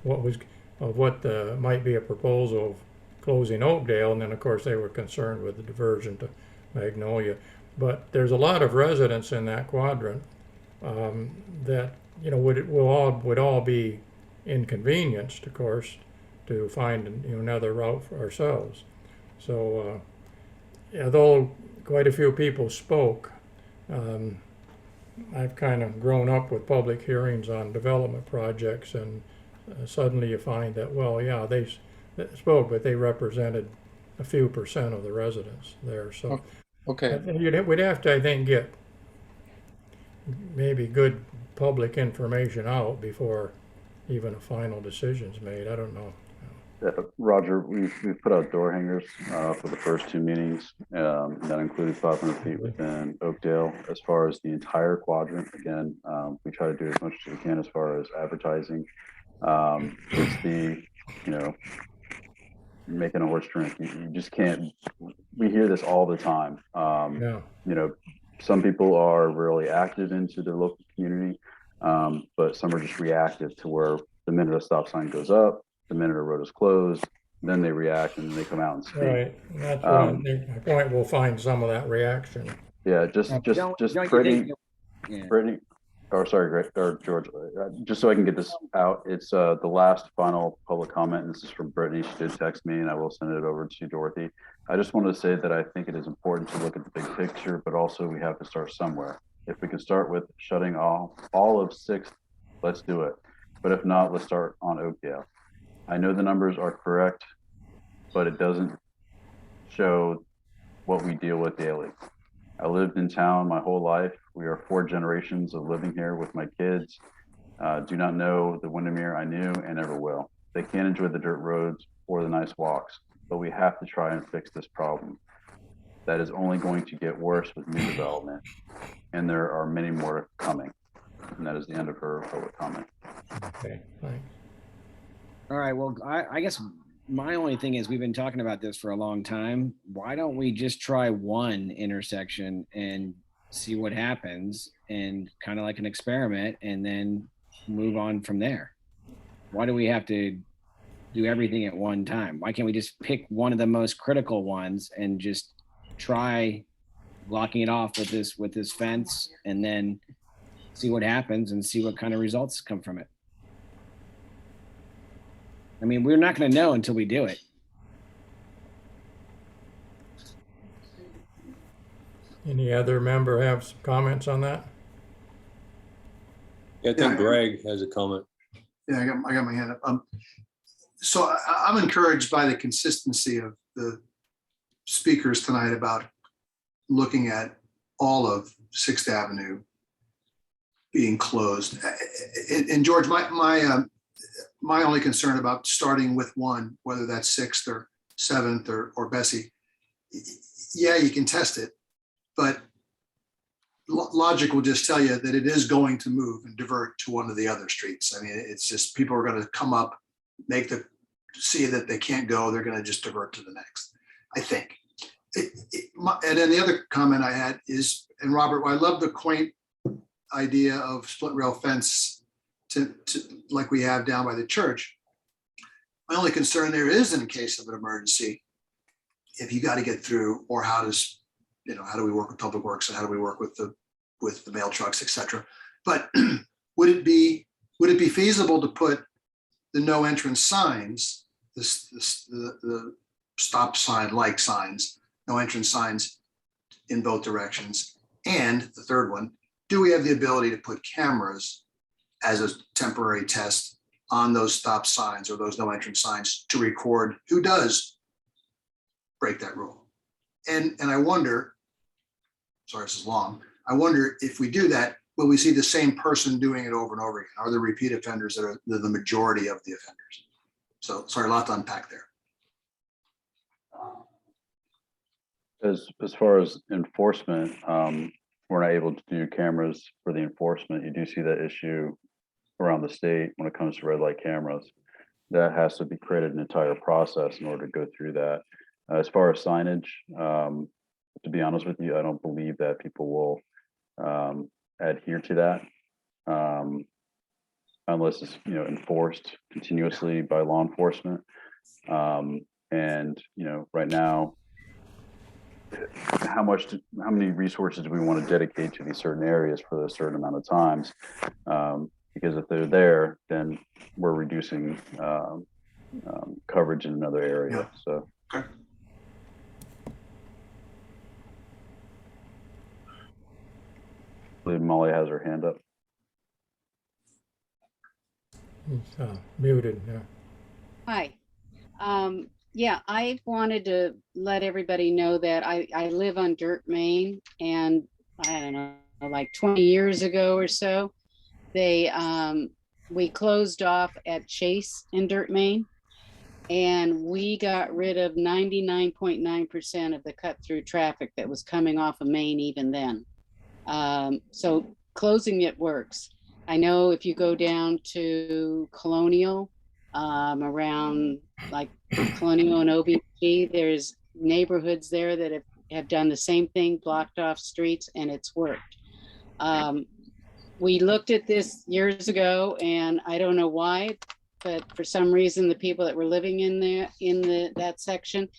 what might be a proposal of closing Oakdale, and then of course they were concerned with the diversion to Magnolia. But there's a lot of residents in that quadrant that would all be inconvenienced, of course, to find another route for ourselves. So although quite a few people spoke, I've kind of grown up with public hearings on development projects, and suddenly you find that, well, yeah, they spoke, but they represented a few percent of the residents there, so. Okay, We'd have to, I think, get maybe good public information out before even a final decision's made. I don't know. Yeah, Roger, we've put out door hangers for the first two meetings. That included 500 feet within Oakdale. As far as the entire quadrant, again, we try to do as much as we can as far as advertising. It's the, you know, making a horse drink. You just can't. We hear this all the time. Yeah. You know, some people are really active into their local community, but some are just reactive to where the minute a stop sign goes up, the minute a road is closed, then they react and they come out and speak. Right. That's what I think. My point, we'll find some of that reaction. Yeah, just Don't you think Brittany, yeah. Brittany, or sorry, Greg, or George, just so I can get this out, it's the last final public comment, and this is from Brittany. She did text me, and I will send it over to Dorothy. I just wanted to say that I think it is important to look at the big picture, but also we have to start somewhere. If we can start with shutting off all of 6th, let's do it. But if not, let's start on Oakdale. I know the numbers are correct, but it doesn't show what we deal with daily. I lived in town my whole life. We are 4 generations of living here with my kids. Do not know the Windermere I knew and never will. They can't enjoy the dirt roads or the nice walks, but we have to try and fix this problem. That is only going to get worse with new development, and there are many more coming. And that is the end of her public comment. Okay, thanks. All right, well, I guess my only thing is we've been talking about this for a long time. Why don't we just try one intersection and see what happens, and kind of like an experiment, and then move on from there? Why do we have to do everything at one time? Why can't we just pick one of the most critical ones and just try blocking it off with this fence, and then see what happens and see what kind of results come from it? I mean, we're not going to know until we do it. Any other member have some comments on that? Yeah, I think Greg has a comment. Yeah, I got my hand up. So I'm encouraged by the consistency of the speakers tonight about looking at all of 6th Avenue being closed. And George, my only concern about starting with one, whether that's 6th or 7th or Bessie, yeah, you can test it, but logic will just tell you that it is going to move and divert to one of the other streets. I mean, it's just people are going to come up, see that they can't go, they're going to just divert to the next, I think. And then the other comment I had is, and Robert, I love the quaint idea of split rail fence to like we have down by the church. My only concern there is in case of an emergency, if you got to get through, or how do we work with Public Works, and how do we work with the mail trucks, etc. But would it be feasible to put the no entrance signs, the stop sign like signs, no entrance signs in both directions? And the third one, do we have the ability to put cameras as a temporary test on those stop signs or those no entrance signs to record who does break that rule? And I wonder, sorry, this is long. I wonder if we do that, will we see the same person doing it over and over again? Are there repeat offenders that are the majority of the offenders? So sorry, a lot to unpack there. As far as enforcement, we're not able to do cameras for the enforcement. You do see that issue around the state when it comes to red light cameras. That has to be created an entire process in order to go through that. As far as signage, to be honest with you, I don't believe that people will adhere to that unless it's enforced continuously by law enforcement. And right now, how many resources do we want to dedicate to these certain areas for a certain amount of times? Because if they're there, then we're reducing coverage in another area. So. Okay. I believe Molly has her hand up. It's muted. Yeah. Hi. Yeah, I wanted to let everybody know that I live on Dirt Main, and I don't know, like 20 years ago or so, they, we closed off at Chase in Dirt Main, and we got rid of 99.9% of the cut through traffic that was coming off of Main even then. So closing it works. I know if you go down to Colonial, around like Colonial and OBG, there's neighborhoods there that have done the same thing, blocked off streets, and it's worked. We looked at this years ago, and I don't know why, but for some reason, the people that were living in there, that section,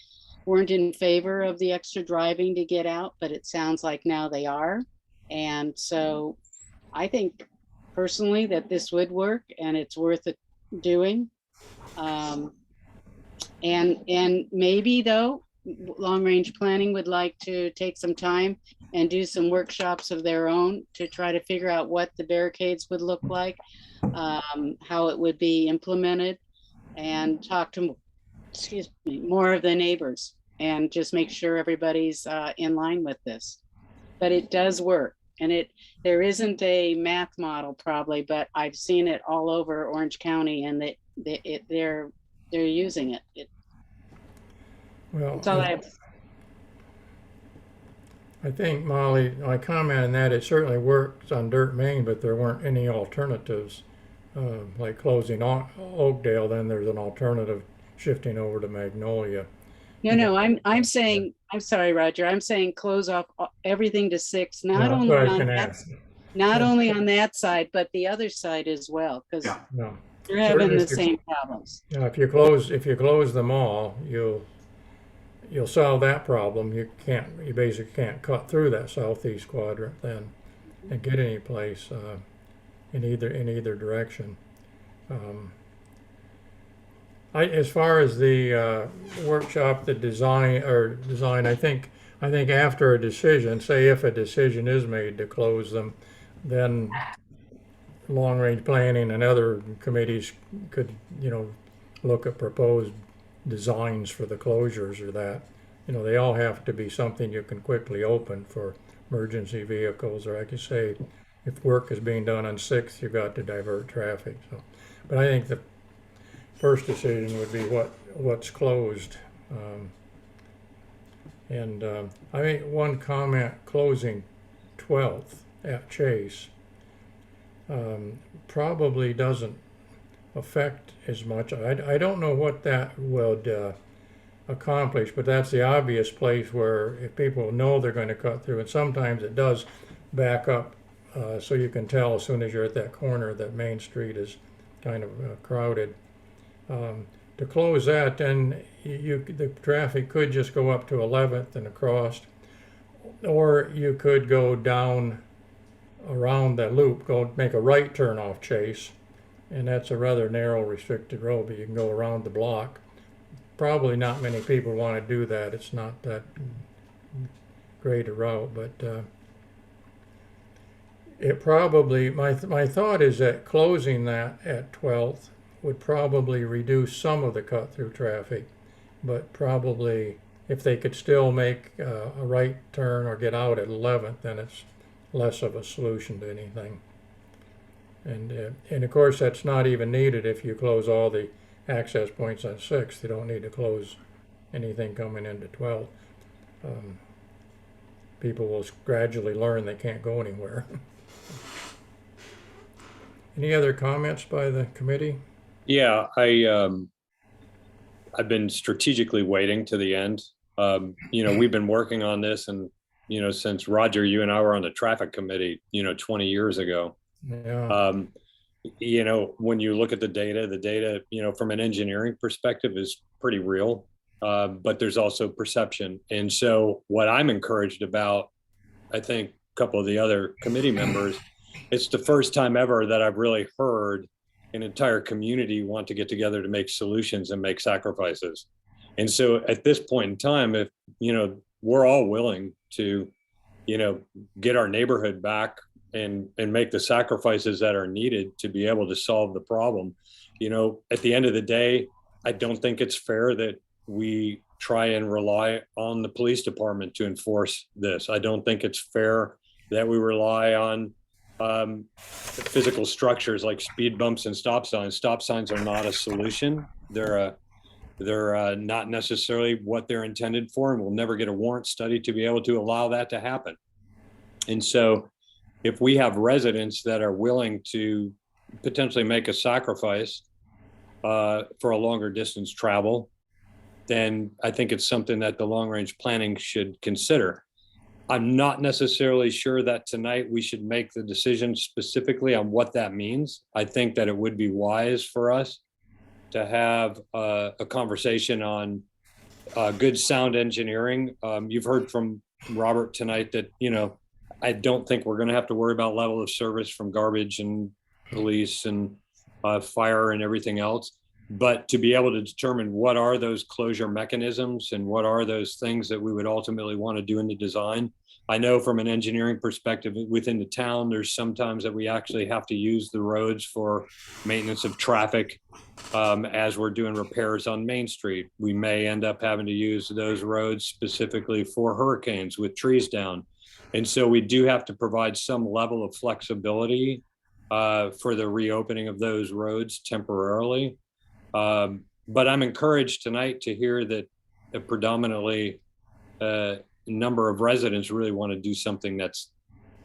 weren't in favor of the extra driving to get out, but it sounds like now they are. And so I think personally that this would work, and it's worth it doing. And maybe though, long range planning would like to take some time and do some workshops of their own to try to figure out what the barricades would look like, how it would be implemented, and talk to, excuse me, more of the neighbors, and just make sure everybody's in line with this. But it does work, and there isn't a math model probably, but I've seen it all over Orange County, and they're using it. Well, That's all I have. I think, Molly, my comment on that, it certainly works on Dirt Main, but there weren't any alternatives. Like closing Oakdale, then there's an alternative shifting over to Magnolia. No, I'm saying, I'm sorry, Roger, I'm saying close off everything to 6, not only on that, not only on that side, but the other side as well, because they're having the same problems. Yeah, if you close them all, you'll solve that problem. You basically can't cut through that southeast quadrant then and get any place in either direction. As far as the workshop, the design, I think after a decision, say if a decision is made to close them, then long range planning and other committees could, look at proposed designs for the closures or that. They all have to be something you can quickly open for emergency vehicles, or like you say, if work is being done on 6th, you've got to divert traffic. So, but I think the first decision would be what's closed. I think one comment, closing 12th at Chase probably doesn't affect as much. I don't know what that would accomplish, but that's the obvious place where if people know they're going to cut through, and sometimes it does back up, so you can tell as soon as you're at that corner that Main Street is kind of crowded. To close that, then the traffic could just go up to 11th and across, or you could go down around that loop, go make a right turn off Chase, and that's a rather narrow restricted road, but you can go around the block. Probably not many people want to do that. It's not that great a route, but it probably, my thought is that closing that at 12th would probably reduce some of the cut through traffic, but probably if they could still make a right turn or get out at 11th, then it's less of a solution to anything. And of course, that's not even needed if you close all the access points on 6th. You don't need to close anything coming into 12th. People will gradually learn they can't go anywhere. Any other comments by the committee? Yeah, I've been strategically waiting to the end. We've been working on this, and since Roger, you and I were on the traffic committee, 20 years ago. Yeah. When you look at the data, from an engineering perspective is pretty real, but there's also perception. And so what I'm encouraged about, I think a couple of the other committee members, it's the first time ever that I've really heard an entire community want to get together to make solutions and make sacrifices. And so at this point in time, if, we're all willing to, get our neighborhood back and make the sacrifices that are needed to be able to solve the problem. At the end of the day, I don't think it's fair that, we try and rely on the police department to enforce this. I don't think it's fair that we rely on physical structures like speed bumps and stop signs. Stop signs are not a solution. They're not necessarily what they're intended for, and we'll never get a warrant study to be able to allow that to happen. And so if we have residents that are willing to potentially make a sacrifice for a longer distance travel, then I think it's something that the long range planning should consider. I'm not necessarily sure that tonight we should make the decision specifically on what that means. I think that it would be wise for us to have a conversation on good sound engineering. You've heard from Robert tonight that, you know, I don't think we're going to have to worry about level of service from garbage and police and fire and everything else. But to be able to determine what are those closure mechanisms and what are those things that we would ultimately want to do in the design. I know from an engineering perspective within the town, there's sometimes that we actually have to use the roads for maintenance of traffic as we're doing repairs on Main Street. We may end up having to use those roads specifically for hurricanes with trees down. And so we do have to provide some level of flexibility for the reopening of those roads temporarily. But I'm encouraged tonight to hear that a predominantly number of residents really want to do something that's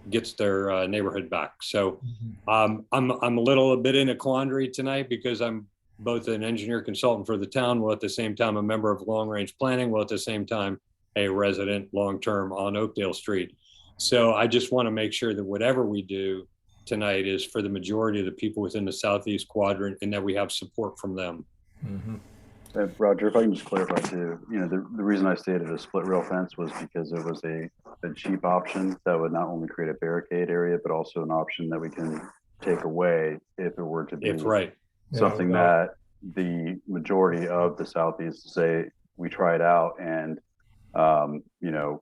gets their neighborhood back. So I'm a bit in a quandary tonight because I'm both an engineer consultant for the town, while at the same time a member of long range planning, while at the same time a resident long-term on Oakdale Street. So I just want to make sure that whatever we do tonight is for the majority of the people within the Southeast quadrant and that we have support from them. Roger, if I can just clarify too, you know, the reason I stated a split rail fence was because it was a cheap option that would not only create a barricade area, but also an option that we can take away if it were to be something that the majority of the Southeast say we try it out and, you know,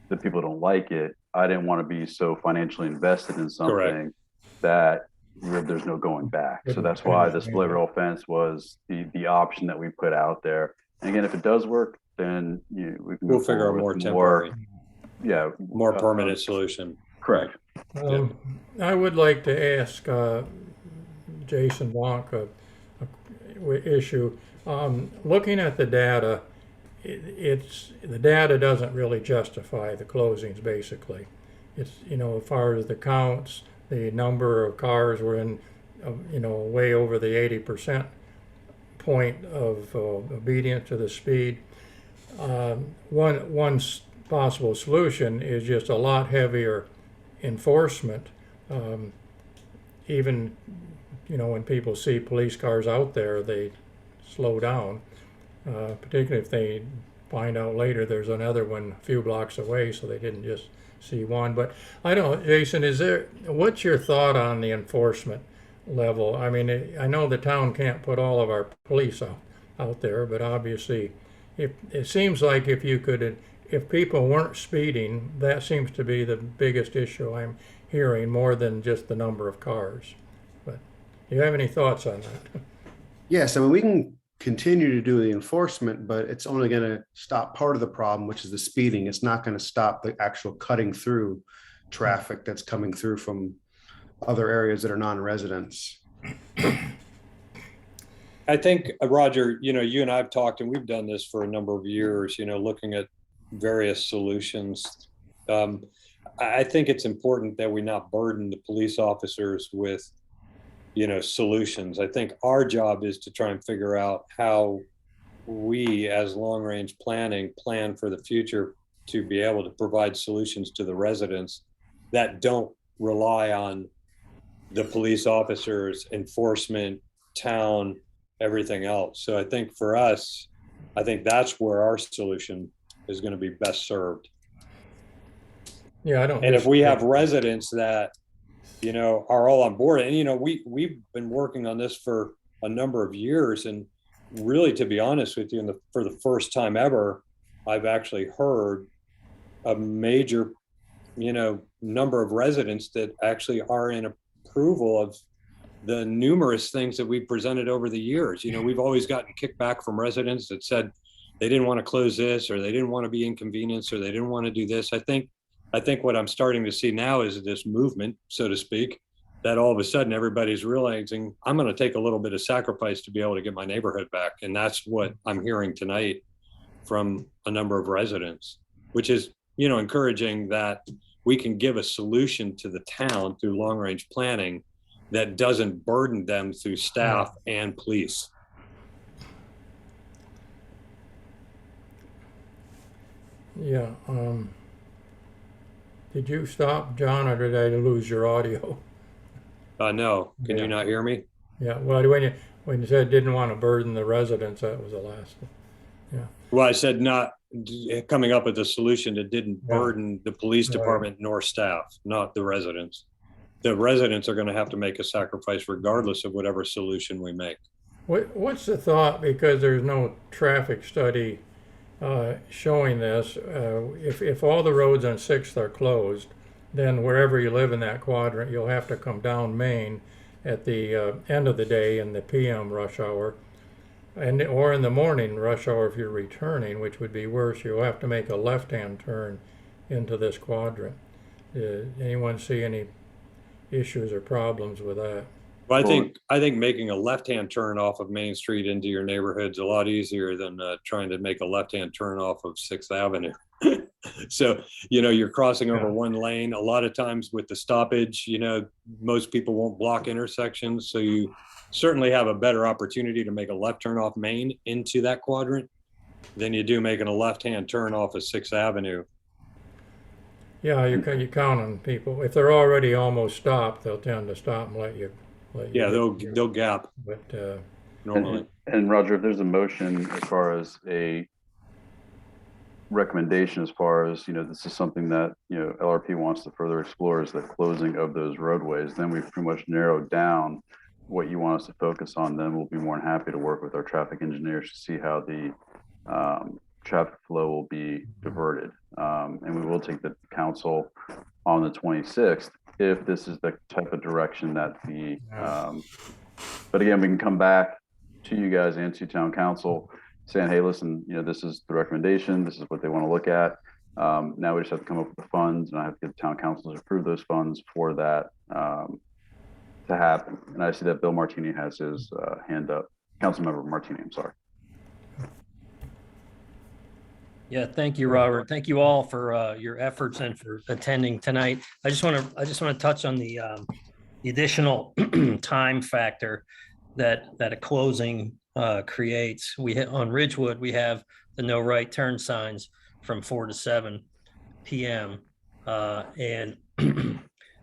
the people don't like it. I didn't want to be so financially invested in something that there's no going back. So that's why the split rail fence was the option that we put out there. And again, if it does work, then we'll figure out more temporary, more permanent solution. Correct. I would like to ask Jason Blanc a issue. Looking at the data, the data doesn't really justify the closings. Basically, it's, you know, as far as the counts, the number of cars were in, you know, way over the 80% point of obedience to the speed. One possible solution is just a lot heavier enforcement. Even, you know, when people see police cars out there, they slow down. Particularly if they find out later there's another one a few blocks away, so they didn't just see one. But I don't know, Jason, what's your thought on the enforcement level? I mean, I know the town can't put all of our police out there, but obviously it seems like if people weren't speeding, that seems to be the biggest issue I'm hearing, more than just the number of cars. But do you have any thoughts on that? Yes, I mean, we can continue to do the enforcement, but it's only going to stop part of the problem, which is the speeding. It's not going to stop the actual cutting through traffic that's coming through from other areas that are non-residents. I think, Roger, you know, you and I've talked, and we've done this for a number of years, you know, looking at various solutions. I think it's important that we not burden the police officers with, you know, solutions. I think our job is to try and figure out how we as long range planning plan for the future to be able to provide solutions to the residents that don't rely on the police officers, enforcement, town, everything else. So I think for us, I think that's where our solution is going to be best served. Yeah, I don't. And if we have residents that, you know, are all on board, and, you know, we've been working on this for a number of years, and really, to be honest with you, for the first time ever, I've actually heard a major, you know, number of residents that actually are in approval of the numerous things that we presented over the years. You know, we've always gotten kickback from residents that said, they didn't want to close this, or they didn't want to be inconvenienced, or they didn't want to do this. I think what I'm starting to see now is this movement, so to speak, that all of a sudden everybody's realizing I'm going to take a little bit of sacrifice to be able to get my neighborhood back. And that's what I'm hearing tonight from a number of residents, which is, encouraging that we can give a solution to the town through long range planning that doesn't burden them through staff and police. Yeah. Did you stop, John, or did I lose your audio? No, can you not hear me? Yeah, well, when you said didn't want to burden the residents, that was the last one. Yeah. Well, I said not coming up with a solution that didn't burden the police department nor staff, not the residents. The residents are going to have to make a sacrifice regardless of whatever solution we make. What's the thought, because there's no traffic study showing this, if all the roads on 6th are closed, then wherever you live in that quadrant, you'll have to come down Main at the end of the day in the PM rush hour, or in the morning rush hour if you're returning, which would be worse. You'll have to make a left-hand turn into this quadrant. Anyone see any issues or problems with that? Well, I think making a left-hand turn off of Main Street into your neighborhood's a lot easier than trying to make a left-hand turn off of 6th Avenue. So, you're crossing over one lane. A lot of times with the stoppage, most people won't block intersections. So you certainly have a better opportunity to make a left turn off Main into that quadrant than you do making a left-hand turn off of 6th Avenue. Yeah, you count on people. If they're already almost stopped, they'll tend to stop and let you. Yeah, they'll gap. But normally. And Roger, if there's a motion as far as a recommendation, as far as, this is something that, LRP wants to further explore, is the closing of those roadways, then we've pretty much narrowed down what you want us to focus on. Then we'll be more than happy to work with our traffic engineers to see how the traffic flow will be diverted. And we will take the council on the 26th if this is the type of direction that but again, we can come back to you guys and to town council saying, hey, listen, this is the recommendation. This is what they want to look at. Now we just have to come up with the funds, and I have to get town council to approve those funds for that to happen. And I see that Bill Martini has his hand up. Councilmember Martini, I'm sorry. Yeah, thank you, Robert. Thank you all for your efforts and for attending tonight. I just want to touch on the additional time factor that a closing creates. On Ridgewood, we have the no right turn signs from 4 to 7 p.m. And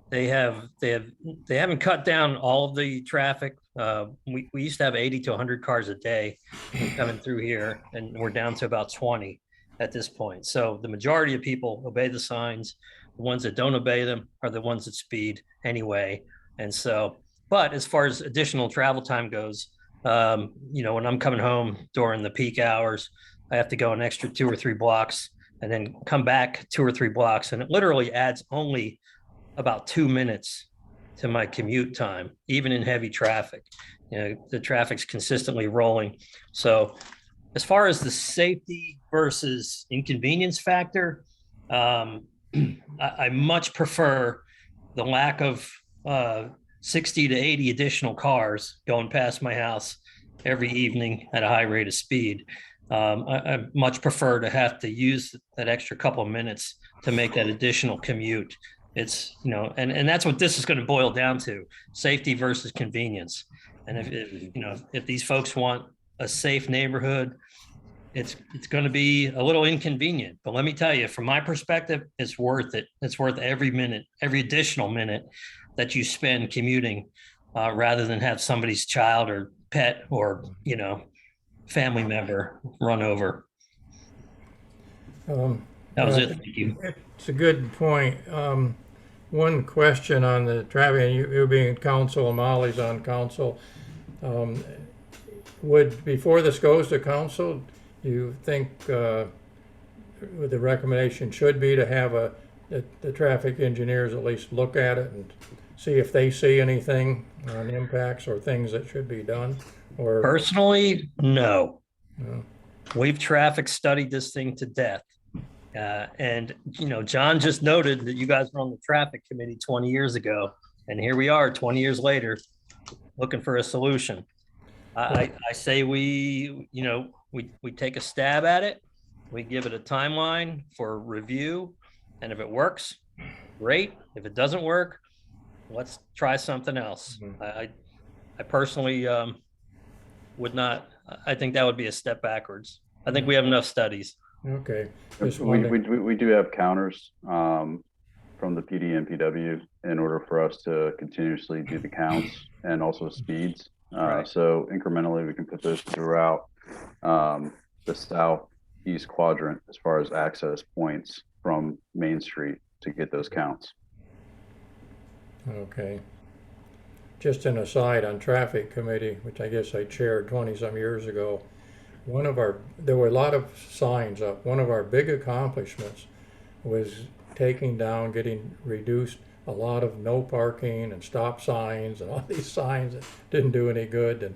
they haven't cut down all of the traffic. We used to have 80 to 100 cars a day coming through here, and we're down to about 20 at this point. So the majority of people obey the signs. The ones that don't obey them are the ones that speed anyway. And so, but as far as additional travel time goes, when I'm coming home during the peak hours, I have to go an extra 2 or 3 blocks and then come back 2 or 3 blocks. And it literally adds only about 2 minutes to my commute time, even in heavy traffic. The traffic's consistently rolling. So as far as the safety versus inconvenience factor, I much prefer the lack of 60 to 80 additional cars going past my house every evening at a high rate of speed. I much prefer to have to use that extra couple of minutes to make that additional commute. It's, and that's what this is going to boil down to: safety versus convenience. And if these folks want a safe neighborhood, it's going to be a little inconvenient. But let me tell you, from my perspective, it's worth it. It's worth every minute, every additional minute that you spend commuting, rather than have somebody's child or pet or, family member run over. That was it. Thank you. It's a good point. One question on the traffic, and you being council, and Molly's on council. Before this goes to council, do you think the recommendation should be to have the traffic engineers at least look at it and see if they see anything on impacts or things that should be done? Or personally, no. We've traffic studied this thing to death. And, John just noted that you guys were on the traffic committee 20 years ago, and here we are 20 years later, looking for a solution. I say we take a stab at it. We give it a timeline for review. And if it works, great. If it doesn't work, let's try something else. I personally would not, I think that would be a step backwards. I think we have enough studies. Okay. We do have counters from the PD and PW in order for us to continuously do the counts and also speeds. So incrementally, we can put those throughout the southeast quadrant as far as access points from Main Street to get those counts. Okay. Just an aside on traffic committee, which I guess I chaired 20-some years ago, there were a lot of signs up. One of our big accomplishments was getting reduced a lot of no parking and stop signs and all these signs that didn't do any good. And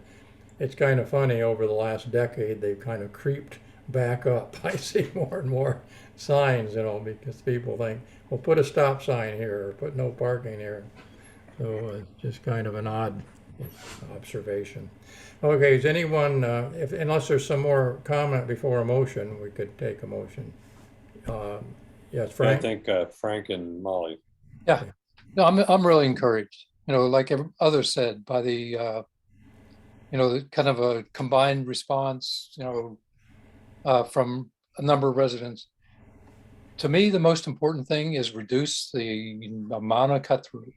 it's kind of funny, over the last decade, they've kind of creeped back up. I see more and more signs, because people think, well, put a stop sign here or put no parking here. So it's just kind of an odd observation. Okay, is anyone, unless there's some more comment before a motion, we could take a motion. Yes, Frank? I think Frank and Molly. Yeah, no, I'm really encouraged, like others said, by the, the kind of a combined response, from a number of residents. To me, the most important thing is reduce the amount of cut through.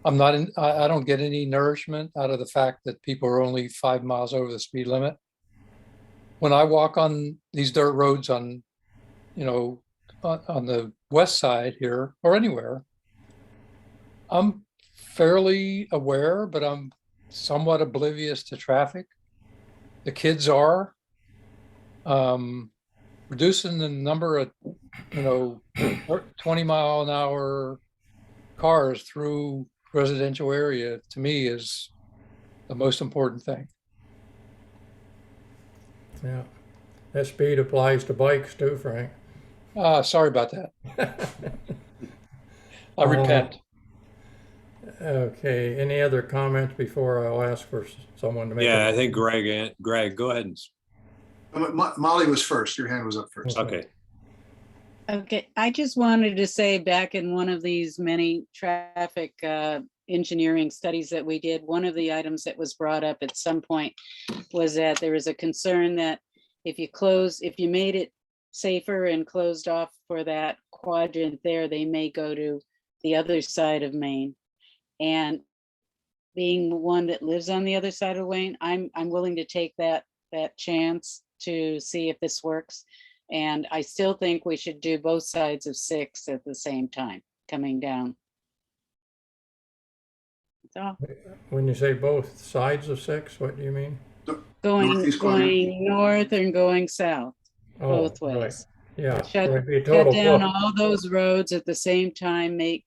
I don't get any nourishment out of the fact that people are only 5 miles over the speed limit. When I walk on these dirt roads on the west side here or anywhere, I'm fairly aware, but I'm somewhat oblivious to traffic. The kids are reducing the number of 20-mile-an-hour cars through residential area, to me, is the most important thing. Yeah, that speed applies to bikes too, Frank. Sorry about that. I repent. Okay, any other comments before I'll ask for someone to make? Yeah, I think Greg, go ahead. Molly was first. Your hand was up first. Okay. Okay, I just wanted to say, back in one of these many traffic engineering studies that we did, one of the items that was brought up at some point was that there was a concern that if you made it safer and closed off for that quadrant there, they may go to the other side of Maine. And being one that lives on the other side of Wayne, I'm willing to take that chance to see if this works. And I still think we should do both sides of 6 at the same time coming down. So, when you say both sides of 6, what do you mean? Going north and going south, both ways. Right. Yeah, Shut down all those roads at the same time, and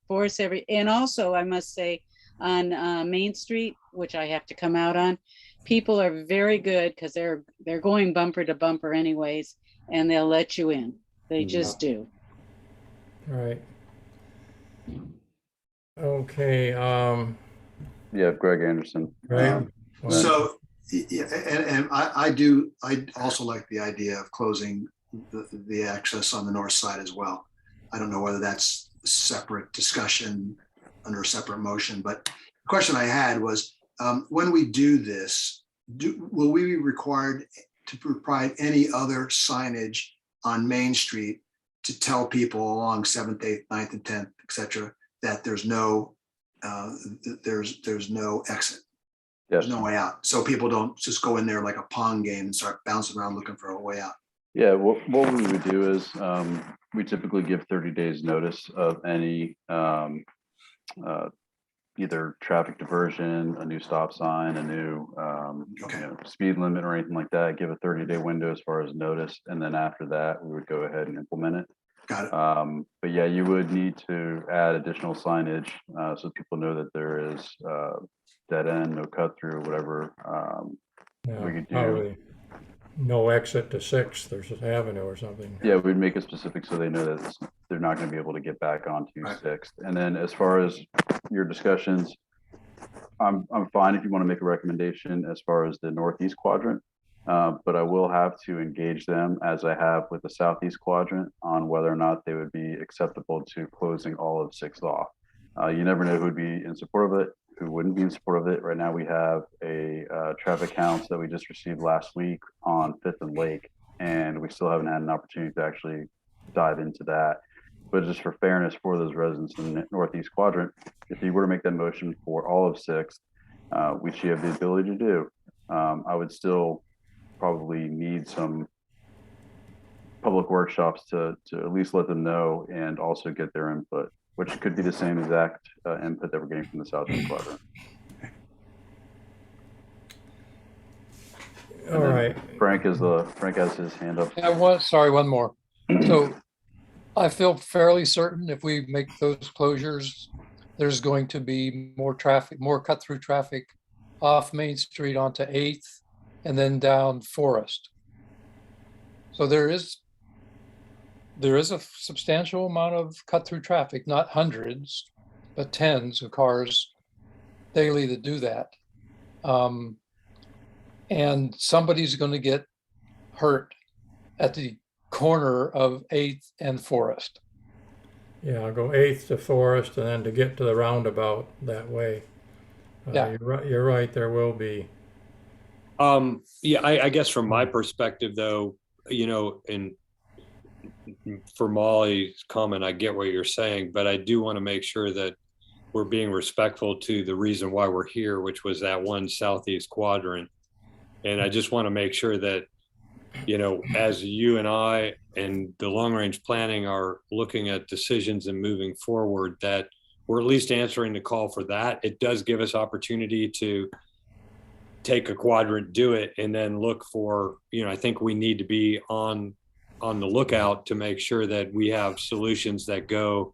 also I must say on Main Street, which I have to come out on, people are very good because they're going bumper to bumper anyways, and they'll let you in. They just do. All right. Okay. Yeah, Greg Anderson. Right. So, yeah, and I also like the idea of closing the access on the north side as well. I don't know whether that's a separate discussion under a separate motion, but the question I had was, when we do this, will we be required to provide any other signage on Main Street to tell people along 7th, 8th, 9th, and 10th, et cetera, that there's no exit? There's no way out. So people don't just go in there like a pong game and start bouncing around looking for a way out. Yeah, what we would do is we typically give 30 days notice of any either traffic diversion, a new stop sign, a new speed limit or anything like that. Give a 30-day window as far as notice. And then after that, we would go ahead and implement it. Got it. But yeah, you would need to add additional signage so people know that there is dead end, no cut through, whatever we could do. no exit to Sixth or Avenue or something. Yeah, we'd make it specific so they know that they're not going to be able to get back onto Sixth. And then as far as your discussions, I'm fine if you want to make a recommendation as far as the northeast quadrant, but I will have to engage them as I have with the southeast quadrant on whether or not they would be acceptable to closing all of Sixth off. You never know who would be in support of it, who wouldn't be in support of it. Right now, we have a traffic counts that we just received last week on Fifth and Lake, and we still haven't had an opportunity to actually dive into that. But just for fairness for those residents in the northeast quadrant, if you were to make that motion for all of Sixth, which you have the ability to do, I would still probably need some public workshops to at least let them know and also get their input, which could be the same exact input that we're getting from the southeast quadrant. All right. Frank has his hand up. Yeah, one more. So I feel fairly certain if we make those closures, there's going to be more traffic, more cut through traffic off Main Street onto 8th and then down Forest. So there is a substantial amount of cut through traffic, not hundreds, but tens of cars daily that do that. And somebody's going to get hurt at the corner of 8th and Forest. Yeah, I'll go 8th to Forest and then to get to the roundabout that way. Yeah. You're right, there will be. Yeah, I guess from my perspective though, and for Molly's comment, I get what you're saying, but I do want to make sure that we're being respectful to the reason why we're here, which was that one southeast quadrant. And I just want to make sure that, as you and I and the long range planning are looking at decisions and moving forward, that we're at least answering the call for that. It does give us opportunity to take a quadrant, do it, and then look for, I think we need to be on the lookout to make sure that we have solutions that go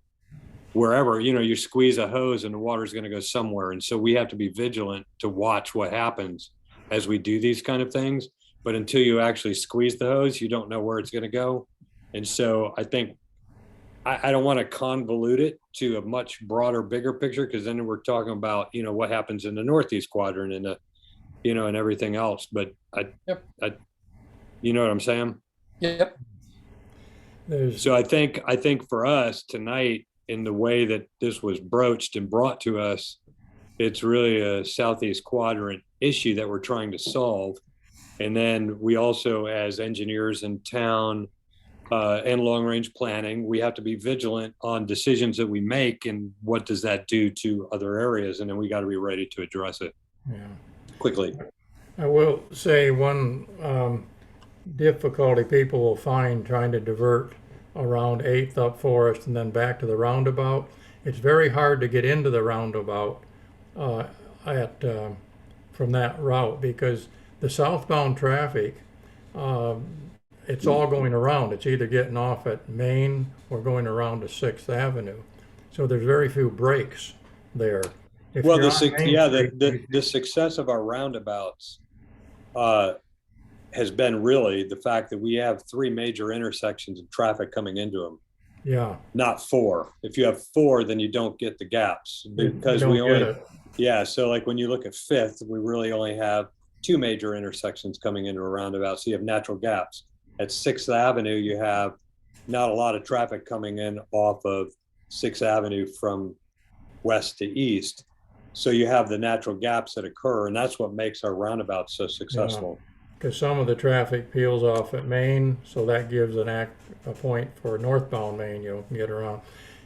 wherever, you squeeze a hose and the water's going to go somewhere. And so we have to be vigilant to watch what happens as we do these kind of things. But until you actually squeeze the hose, you don't know where it's going to go. And so I think I don't want to convolute it to a much broader, bigger picture, because then we're talking about, what happens in the northeast quadrant and and everything else. But you know what I'm saying? Yep. So I think for us tonight, in the way that this was broached and brought to us, it's really a southeast quadrant issue that we're trying to solve. And then we also, as engineers in town and long range planning, we have to be vigilant on decisions that we make and what does that do to other areas. And then we got to be ready to address it quickly. I will say one difficulty people will find trying to divert around 8th up Forest and then back to the roundabout. It's very hard to get into the roundabout from that route, because the southbound traffic, it's all going around. It's either getting off at Main or going around to 6th Avenue. So there's very few breaks there. Well, the success of our roundabouts has been really the fact that we have 3 major intersections of traffic coming into them. Yeah. Not 4. If you have 4, then you don't get the gaps, because we only, so like when you look at 5th, we really only have 2 major intersections coming into a roundabout. So you have natural gaps. At 6th Avenue, you have not a lot of traffic coming in off of 6th Avenue from west to east. So you have the natural gaps that occur, and that's what makes our roundabout so successful. Because some of the traffic peels off at Main, so that gives a point for northbound Main. You can get around.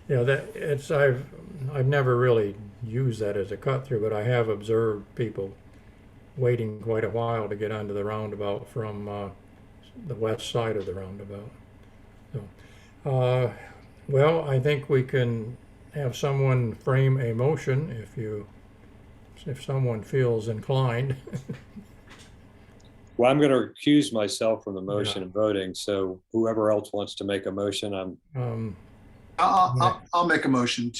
I've never really used that as a cut through, but I have observed people waiting quite a while to get onto the roundabout from the west side of the roundabout. So, well, I think we can have someone frame a motion if someone feels inclined. Well, I'm going to recuse myself from the motion and voting. So whoever else wants to make a motion, I'll make a motion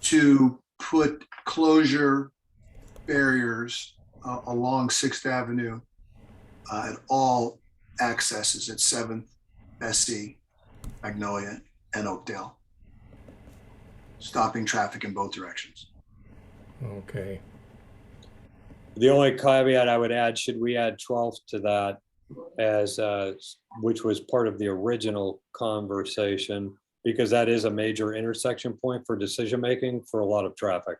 to put closure barriers along 6th Avenue at all accesses at 7th, Bessie, Magnolia, and Oakdale, stopping traffic in both directions. Okay. The only caveat I would add, should we add 12th to that as, which was part of the original conversation, because that is a major intersection point for decision-making for a lot of traffic.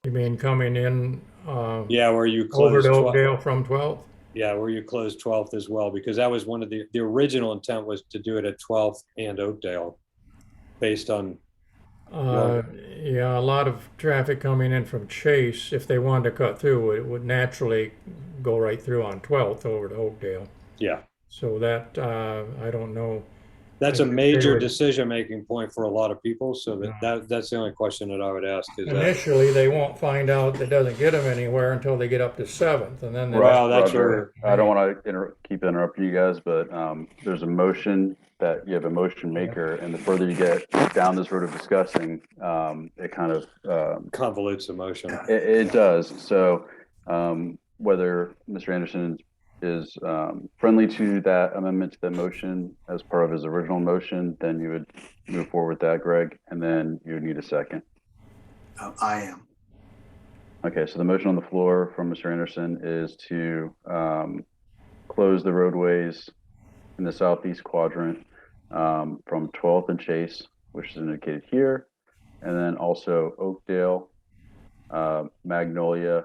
You mean coming in? Yeah, where you Over close to 12th. Oakdale from 12th? Yeah, where you close 12th as well, because that was one of the original intent was to do it at 12th and Oakdale based on. Yeah, a lot of traffic coming in from Chase, if they wanted to cut through, it would naturally go right through on 12th over to Oakdale. Yeah. So that, I don't know. That's a They major would- decision-making point for a lot of people. So that's the only question that I would ask is that. Initially, they won't find out that doesn't get them anywhere until they get up to 7th, and then. Well, that's Roger, I don't want to keep interrupting you guys, but there's a motion that you have a motion maker, and the further you get down this road of discussing, it kind of convolutes the motion. It does. So whether Mr. Anderson is friendly to that amendment to the motion as part of his original motion, then you would move forward with that, Greg, and then you would need a second. I am. Okay, so the motion on the floor from Mr. Anderson is to close the roadways in the southeast quadrant from 12th and Chase, which is indicated here, and then also Oakdale, Magnolia,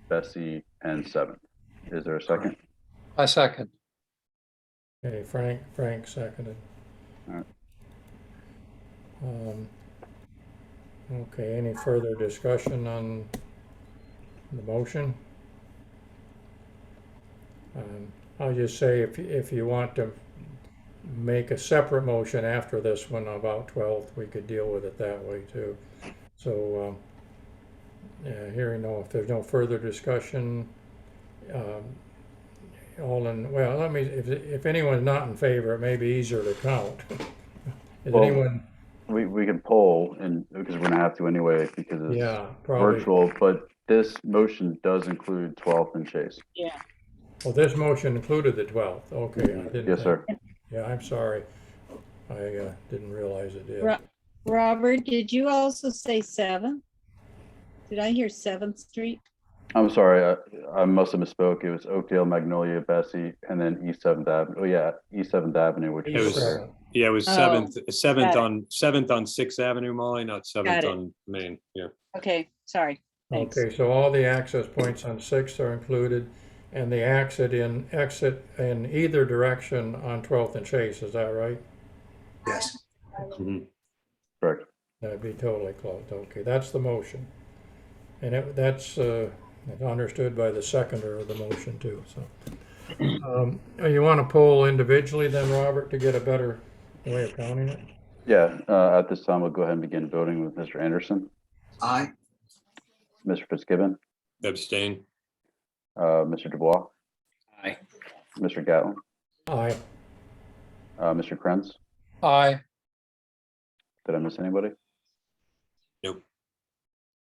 Bessie, and 7th. Is there a second? I second. Okay, Frank seconded. All right. Okay, any further discussion on the motion? I'll just say if you want to make a separate motion after this one about 12th, we could deal with it that way too. So if there's no further discussion, if anyone's not in favor, it may be easier to count. Is Well, anyone? We can poll, and because we're gonna have to anyway because it's probably. virtual, but this motion does include 12th and Chase. Yeah. Well, this motion included the 12th. Okay, I didn't. Yes, sir. Yeah, I'm sorry. I didn't realize it did. Robert, did you also say 7th? Did I hear 7th Street? I'm sorry, I must have misspoke. It was Oakdale, Magnolia, Bessie, and then East 7th Avenue. Oh yeah, East 7th Avenue, which It is was, yeah, it was Oh, 7th got on 6th Avenue, Molly, not 7th Got it. on Main. Yeah. Okay, sorry. Thanks. Okay, so all the access points on 6th are included, and the exit in either direction on 12th and Chase. Is that right? Yes. correct. That'd be totally closed. Okay, that's the motion. And that's understood by the seconder of the motion too, so. You want to poll individually then, Robert, to get a better way of counting it? Yeah, at this time, we'll go ahead and begin voting with Mr. Anderson, Aye. Mr. Fitzgibbon, Abstain. Mr. Dubois, Aye. Mr. Gatlin, Aye. Mr. Krenz. Aye. Did I miss anybody? Nope.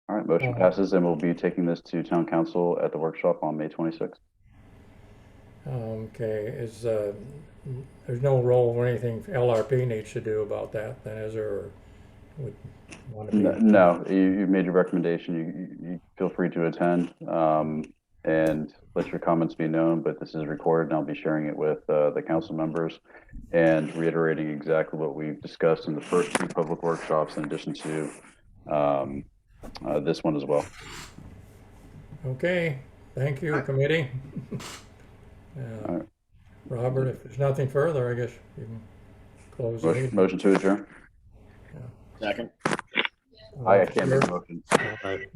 All right, motion passes, and we'll be taking this to town council at the workshop on May 26th. Okay, there's no role or anything LRP needs to do about that, then is there? Or would want to be? No, you made your recommendation. You feel free to attend and let your comments be known, but this is recorded and I'll be sharing it with the council members and reiterating exactly what we've discussed in the first two public workshops in addition to this one as well. Okay, thank you, committee. All right. Robert, if there's nothing further, I guess you can close the meeting. Motion to adjourn. Second. I can't make a motion. Okay.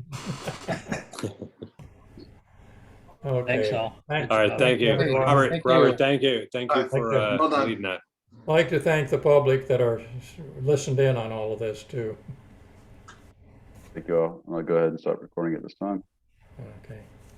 Thanks, all. All right, thank you. Everyone. Robert, thank you. Thank you Thank for you. Well done. leading that. I'd like to thank the public that are listened in on all of this too. Thank you all. I'll go ahead and start recording at this time. Okay.